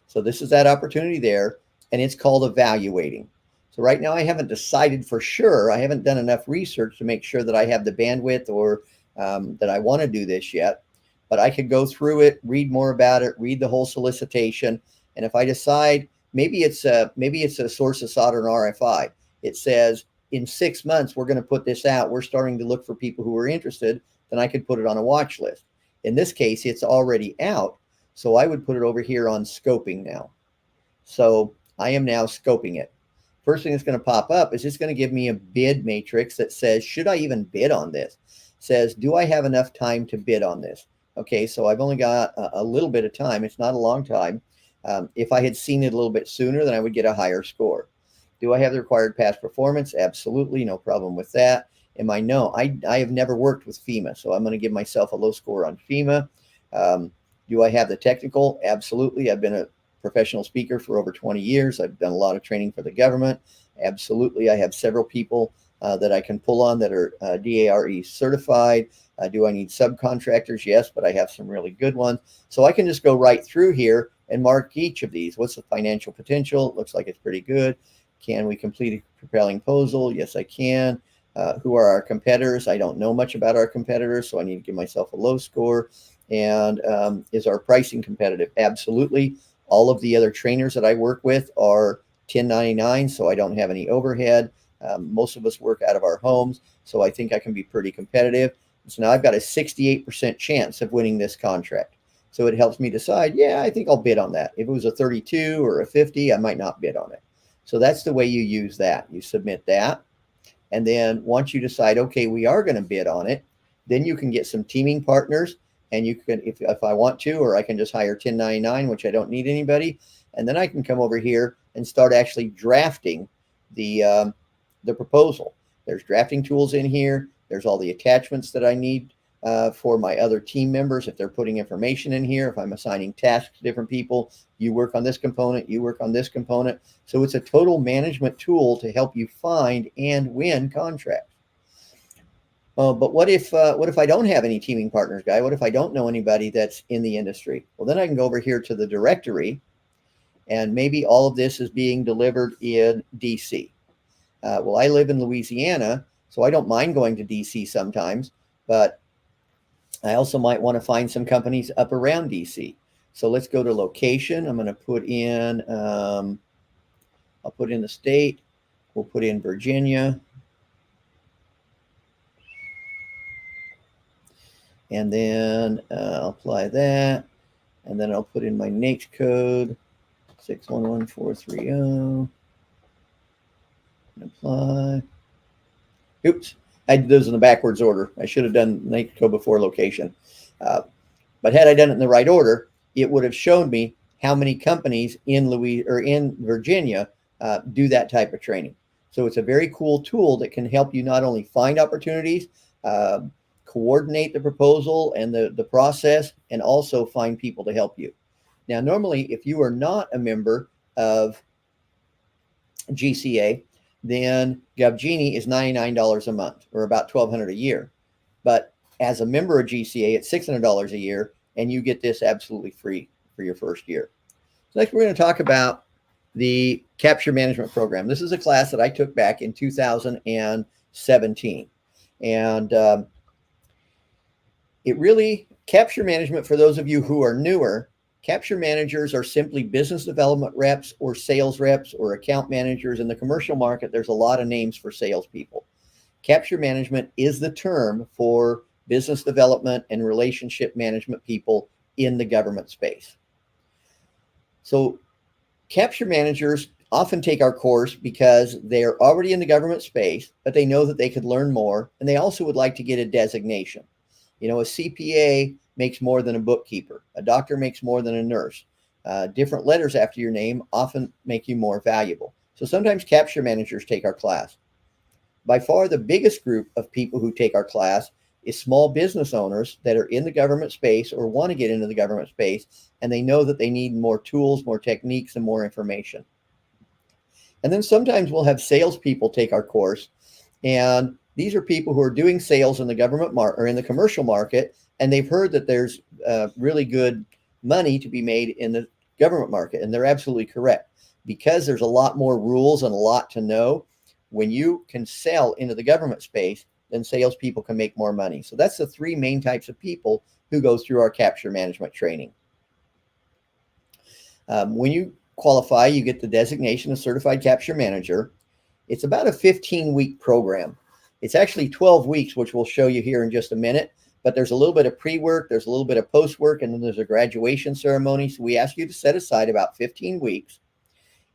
[SPEAKER 1] So this is that opportunity there, and it's called evaluating. So right now I haven't decided for sure. I haven't done enough research to make sure that I have the bandwidth or that I want to do this yet. But I could go through it, read more about it, read the whole solicitation, and if I decide maybe it's a source of solder and RFI, it says in 6 months we're going to put this out. We're starting to look for people who are interested. Then I could put it on a watch list. In this case, it's already out. So I would put it over here on scoping now. So I am now scoping it. First thing that's going to pop up is it's going to give me a bid matrix that says, should I even bid on this? Says, do I have enough time to bid on this? Okay, so I've only got a little bit of time. It's not a long time. If I had seen it a little bit sooner, then I would get a higher score. Do I have the required past performance? Absolutely, no problem with that. Am I? No, I have never worked with FEMA, so I'm going to give myself a low score on FEMA. Do I have the technical? Absolutely. I've been a professional speaker for over 20 years. I've done a lot of training for the government. Absolutely. I have several people that I can pull on that are DARE certified. Do I need subcontractors? Yes, but I have some really good ones. So I can just go right through here and mark each of these. What's the financial potential? It looks like it's pretty good. Can we complete a compelling proposal? Yes, I can. Who are our competitors? I don't know much about our competitors, so I need to give myself a low score. And is our pricing competitive? Absolutely. All of the other trainers that I work with are 1099, so I don't have any overhead. Most of us work out of our homes, so I think I can be pretty competitive. So now I've got a 68% chance of winning this contract. So it helps me decide, yeah, I think I'll bid on that. If it was a 32 or a 50, I might not bid on it. So that's the way you use that. You submit that. And then once you decide, okay, we are going to bid on it, then you can get some teaming partners. And you can, if I want to, or I can just hire 1099, which I don't need anybody. And then I can come over here and start actually drafting the proposal. There's drafting tools in here. There's all the attachments that I need for my other team members. If they're putting information in here, if I'm assigning tasks to different people, you work on this component, you work on this component. So it's a total management tool to help you find and win contracts. But what if I don't have any teaming partners, Guy? What if I don't know anybody that's in the industry? Well, then I can go over here to the directory, and maybe all of this is being delivered in DC. Well, I live in Louisiana, so I don't mind going to DC sometimes, but I also might want to find some companies up around DC. So let's go to location. I'm going to put in, I'll put in the state. We'll put in Virginia. And then I'll apply that. And then I'll put in my NAICS code, 611430. And apply. Oops. I did those in the backwards order. I should have done NAICS code before location. But had I done it in the right order, it would have shown me how many companies in Virginia do that type of training. So it's a very cool tool that can help you not only find opportunities, coordinate the proposal and the process, and also find people to help you. Now, normally, if you are not a member of GCA, then GovGenie is $99 a month, or about $1,200 a year. But as a member of GCA, it's $600 a year, and you get this absolutely free for your first year. So next, we're going to talk about the Capture Management Program. This is a class that I took back in 2017. And it really, capture management, for those of you who are newer, capture managers are simply business development reps or sales reps or account managers. In the commercial market, there's a lot of names for salespeople. Capture management is the term for business development and relationship management people in the government space. So capture managers often take our course because they're already in the government space, but they know that they could learn more, and they also would like to get a designation. You know, a CPA makes more than a bookkeeper. A doctor makes more than a nurse. Different letters after your name often make you more valuable. So sometimes capture managers take our class. By far, the biggest group of people who take our class is small business owners that are in the government space or want to get into the government space, and they know that they need more tools, more techniques, and more information. And then sometimes we'll have salespeople take our course, and these are people who are doing sales in the government or in the commercial market, and they've heard that there's really good money to be made in the government market, and they're absolutely correct because there's a lot more rules and a lot to know. When you can sell into the government space, then salespeople can make more money. So that's the three main types of people who go through our capture management training. When you qualify, you get the designation of certified capture manager. It's about a 15-week program. It's actually 12 weeks, which we'll show you here in just a minute, but there's a little bit of pre-work, there's a little bit of post-work, and then there's a graduation ceremony. So we ask you to set aside about 15 weeks,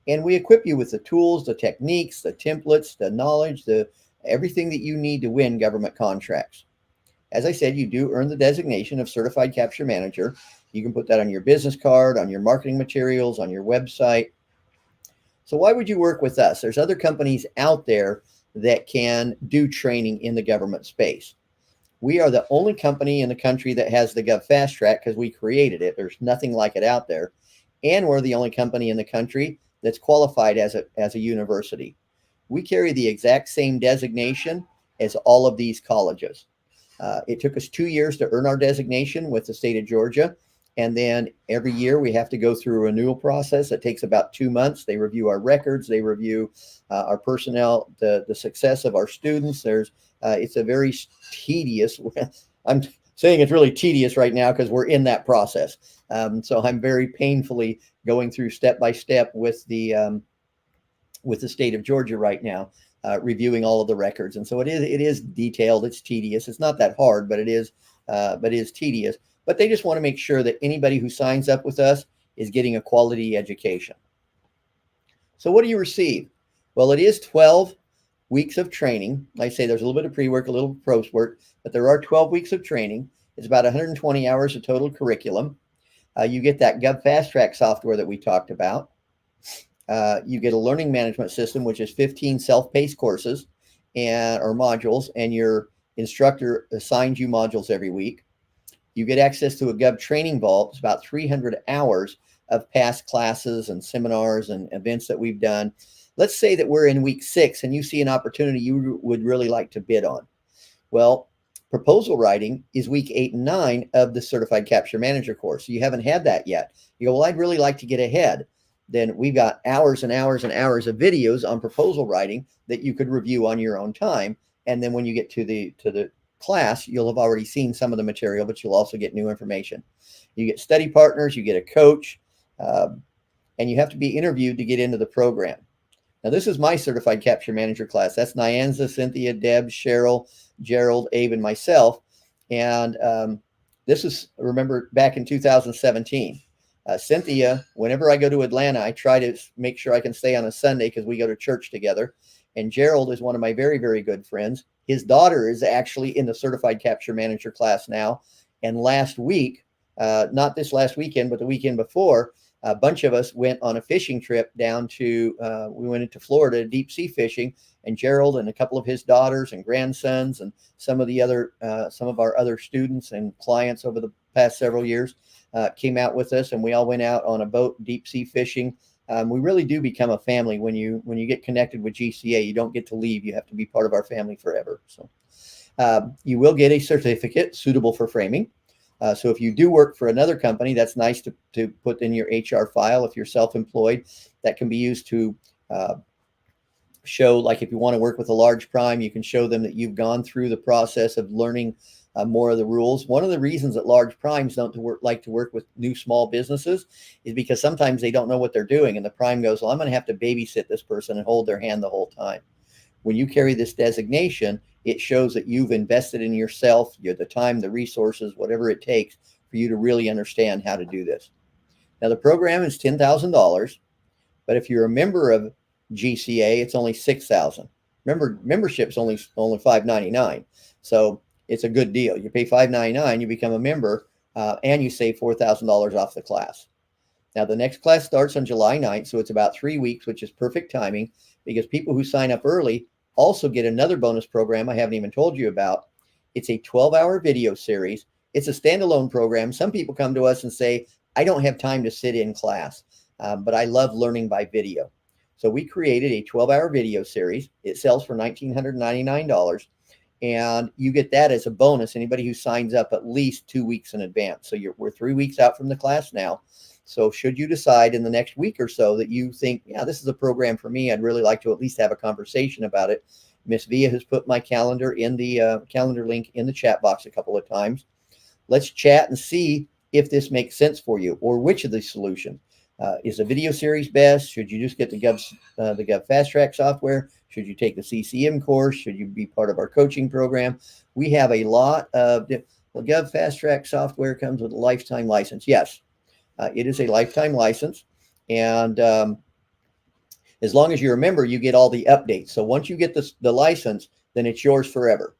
[SPEAKER 1] and we equip you with the tools, the techniques, the templates, the knowledge, everything that you need to win government contracts. As I said, you do earn the designation of certified capture manager. You can put that on your business card, on your marketing materials, on your website. So why would you work with us? There's other companies out there that can do training in the government space. We are the only company in the country that has the Gov Fast Track because we created it. There's nothing like it out there. And we're the only company in the country that's qualified as a university. We carry the exact same designation as all of these colleges. It took us 2 years to earn our designation with the state of Georgia. And then every year we have to go through a renewal process. It takes about 2 months. They review our records. They review our personnel, the success of our students. It's a very tedious, I'm saying it's really tedious right now because we're in that process. So I'm very painfully going through step by step with the state of Georgia right now, reviewing all of the records. And so it is detailed. It's tedious. It's not that hard, but it is tedious. But they just want to make sure that anybody who signs up with us is getting a quality education. So what do you receive? Well, it is 12 weeks of training. Like I say, there's a little bit of pre-work, a little post-work, but there are 12 weeks of training. It's about 120 hours of total curriculum. You get that Gov Fast Track software that we talked about. You get a learning management system, which is 15 self-paced courses or modules, and your instructor assigns you modules every week. You get access to a Gov training vault. It's about 300 hours of past classes and seminars and events that we've done. Let's say that we're in week 6 and you see an opportunity you would really like to bid on. Well, proposal writing is week 8 and 9 of the Certified Capture Manager course. So you haven't had that yet. You go, well, I'd really like to get ahead. Then we've got hours and hours and hours of videos on proposal writing that you could review on your own time. And then when you get to the class, you'll have already seen some of the material, but you'll also get new information. You get study partners, you get a coach, and you have to be interviewed to get into the program. Now, this is my Certified Capture Manager class. That's Nyanza, Cynthia, Deb, Cheryl, Gerald, Abe, and myself. And this is, remember, back in 2017. Cynthia, whenever I go to Atlanta, I try to make sure I can stay on a Sunday because we go to church together. And Gerald is one of my very, very good friends. His daughter is actually in the Certified Capture Manager class now. And last week, not this last weekend, but the weekend before, a bunch of us went on a fishing trip down to, we went into Florida, deep sea fishing, and Gerald and a couple of his daughters and grandsons and some of our other students and clients over the past several years came out with us, and we all went out on a boat deep sea fishing. We really do become a family when you get connected with GCA. You don't get to leave. You have to be part of our family forever. So you will get a certificate suitable for framing. So if you do work for another company, that's nice to put in your HR file. If you're self-employed, that can be used to show, like if you want to work with a large prime, you can show them that you've gone through the process of learning more of the rules. One of the reasons that large primes don't like to work with new small businesses is because sometimes they don't know what they're doing. And the prime goes, well, I'm going to have to babysit this person and hold their hand the whole time. When you carry this designation, it shows that you've invested in yourself, the time, the resources, whatever it takes for you to really understand how to do this. Now, the program is $10,000, But if you're a member of GCA, it's only $6,000. Remember, membership's only $599, so it's a good deal. You pay $599, you become a member, and you save $4,000 off the class. Now, the next class starts on July 9th, so it's about 3 weeks, which is perfect timing because people who sign up early also get another bonus program I haven't even told you about. It's a 12-hour video series. It's a standalone program. Some people come to us and say, I don't have time to sit in class, but I love learning by video. So we created a 12-hour video series. It sells for $1,999, and you get that as a bonus. Anybody who signs up at least 2 weeks in advance. So we're 3 weeks out from the class now. So should you decide in the next week or so that you think, yeah, this is a program for me, I'd really like to at least have a conversation about it. Miss Via has put my calendar in the calendar link in the chat box a couple of times. Let's chat and see if this makes sense for you or which of the solutions. Is a video series best? Should you just get the Gov Fast Track software? Should you take the CCM course? Should you be part of our coaching program? We have a lot of, well, Gov Fast Track software comes with a lifetime license. Yes, it is a lifetime license. And as long as you're a member, you get all the updates. So once you get the license, then it's yours forever.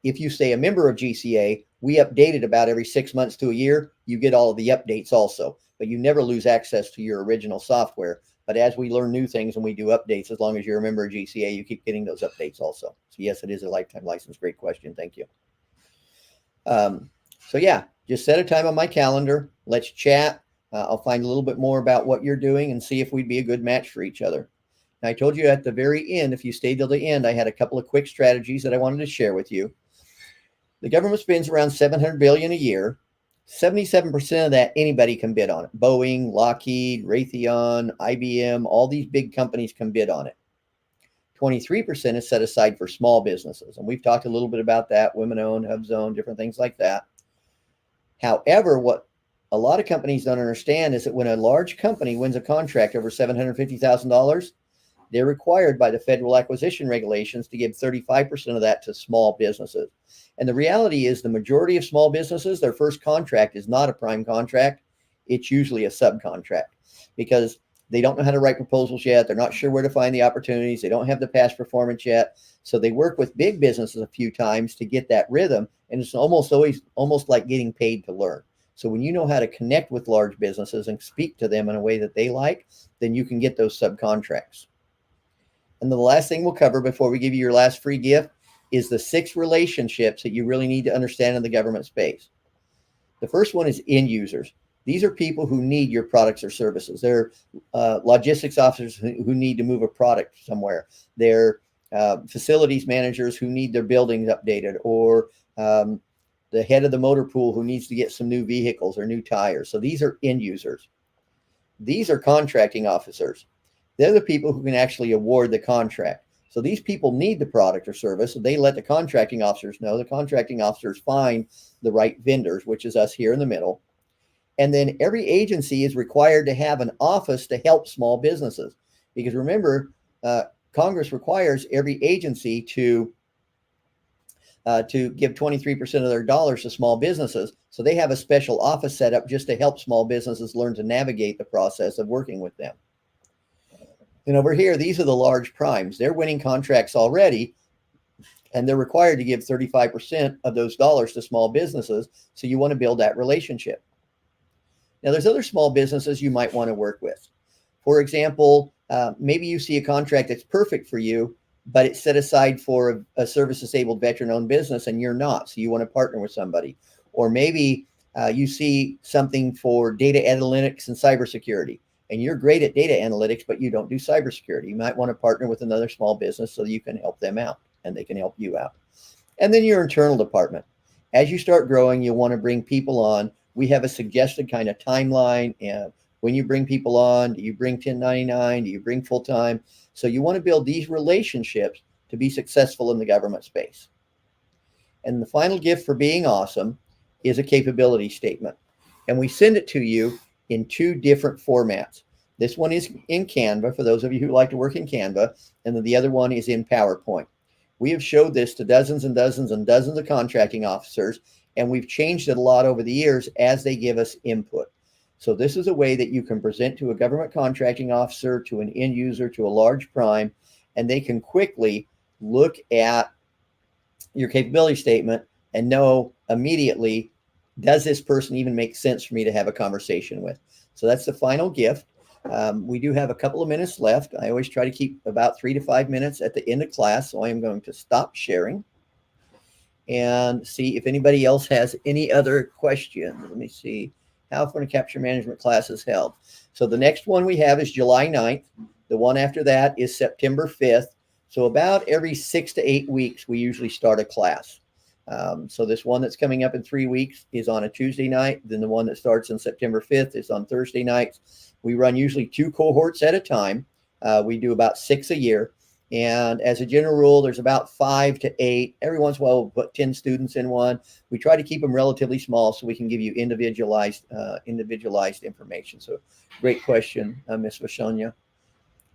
[SPEAKER 1] If you stay a member of GCA, we update it about every 6 months to a year. You get all of the updates also, but you never lose access to your original software. But as we learn new things and we do updates, as long as you're a member of GCA, you keep getting those updates also. So yes, it is a lifetime license. Great question. Thank you. So yeah, just set a time on my calendar. Let's chat. I'll find a little bit more about what you're doing and see if we'd be a good match for each other. Now, I told you at the very end, if you stayed till the end, I had a couple of quick strategies that I wanted to share with you. The government spends around $700 billion a year. 77% of that, anybody can bid on it. Boeing, Lockheed, Raytheon, IBM, all these big companies can bid on it. 23% is set aside for small businesses. And we've talked a little bit about that, women-owned, HUBZone, different things like that. However, what a lot of companies don't understand is that when a large company wins a contract over $750,000, they're required by the federal acquisition regulations to give 35% of that to small businesses. And the reality is the majority of small businesses, their first contract is not a prime contract. It's usually a subcontract because they don't know how to write proposals yet. They're not sure where to find the opportunities. They don't have the past performance yet. So they work with big businesses a few times to get that rhythm. And it's almost like getting paid to learn. So when you know how to connect with large businesses and speak to them in a way that they like, then you can get those subcontracts. And then the last thing we'll cover before we give you your last free gift is the 6 relationships that you really need to understand in the government space. The first one is end users. These are people who need your products or services. They're logistics officers who need to move a product somewhere. They're facilities managers who need their buildings updated, or the head of the motor pool who needs to get some new vehicles or new tires. So these are end users. These are contracting officers. They're the people who can actually award the contract. So these people need the product or service. So they let the contracting officers know. The contracting officers find the right vendors, which is us here in the middle. And then every agency is required to have an office to help small businesses. Because remember, Congress requires every agency to give 23% of their dollars to small businesses. So they have a special office set up just to help small businesses learn to navigate the process of working with them. And over here, these are the large primes. They're winning contracts already, and they're required to give 35% of those dollars to small businesses. So you want to build that relationship. Now, there's other small businesses you might want to work with. For example, maybe you see a contract that's perfect for you, but it's set aside for a service-disabled veteran-owned business, and you're not. So you want to partner with somebody. Or maybe you see something for data analytics and cybersecurity, and you're great at data analytics, but you don't do cybersecurity. You might want to partner with another small business so you can help them out, and they can help you out. And then your internal department. As you start growing, you'll want to bring people on. We have a suggested kind of timeline. And when you bring people on, do you bring 1099? Do you bring full-time? So you want to build these relationships to be successful in the government space. And the final gift for being awesome is a capability statement. And we send it to you in 2 different formats. This one is in Canva for those of you who like to work in Canva, and then the other one is in PowerPoint. We have showed this to dozens and dozens and dozens of contracting officers, and we've changed it a lot over the years as they give us input. So this is a way that you can present to a government contracting officer, to an end user, to a large prime, and they can quickly look at your capability statement and know immediately, does this person even make sense for me to have a conversation with? So that's the final gift. We do have a couple of minutes left. I always try to keep about 3 to 5 minutes at the end of class. So I am going to stop sharing and see if anybody else has any other questions. Let me see. How often a capture management class is held? So the next one we have is July 9th. The one after that is September 5th. So about every 6 to 8 weeks, we usually start a class. So this one that's coming up in 3 weeks is on a Tuesday night. Then the one that starts on September 5th is on Thursday nights. We run usually 2 cohorts at a time. We do about 6 a year. And as a general rule, there's about 5 to 8. Every once in a while, we'll put 10 students in one. We try to keep them relatively small so we can give you individualized information. So great question, Ms. Vashonya.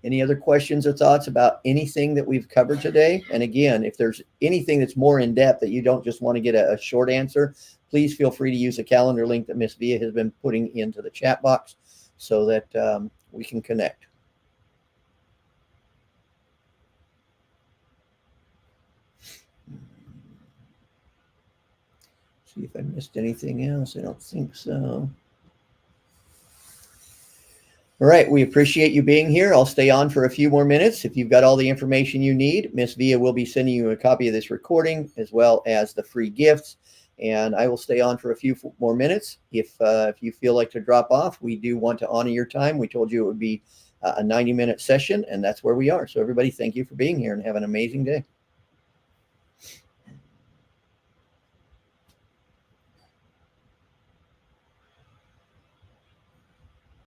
[SPEAKER 1] Any other questions or thoughts about anything that we've covered today? And again, if there's anything that's more in depth that you don't just want to get a short answer, please feel free to use the calendar link that Ms. Via has been putting into the chat box so that we can connect. See if I missed anything else. I don't think so. All right, we appreciate you being here. I'll stay on for a few more minutes. If you've got all the information you need, Miss Via will be sending you a copy of this recording as well as the free gifts. And I will stay on for a few more minutes. If you feel like to drop off, we do want to honor your time. We told you it would be a 90-minute session, and that's where we are. So everybody, thank you for being here and have an amazing day.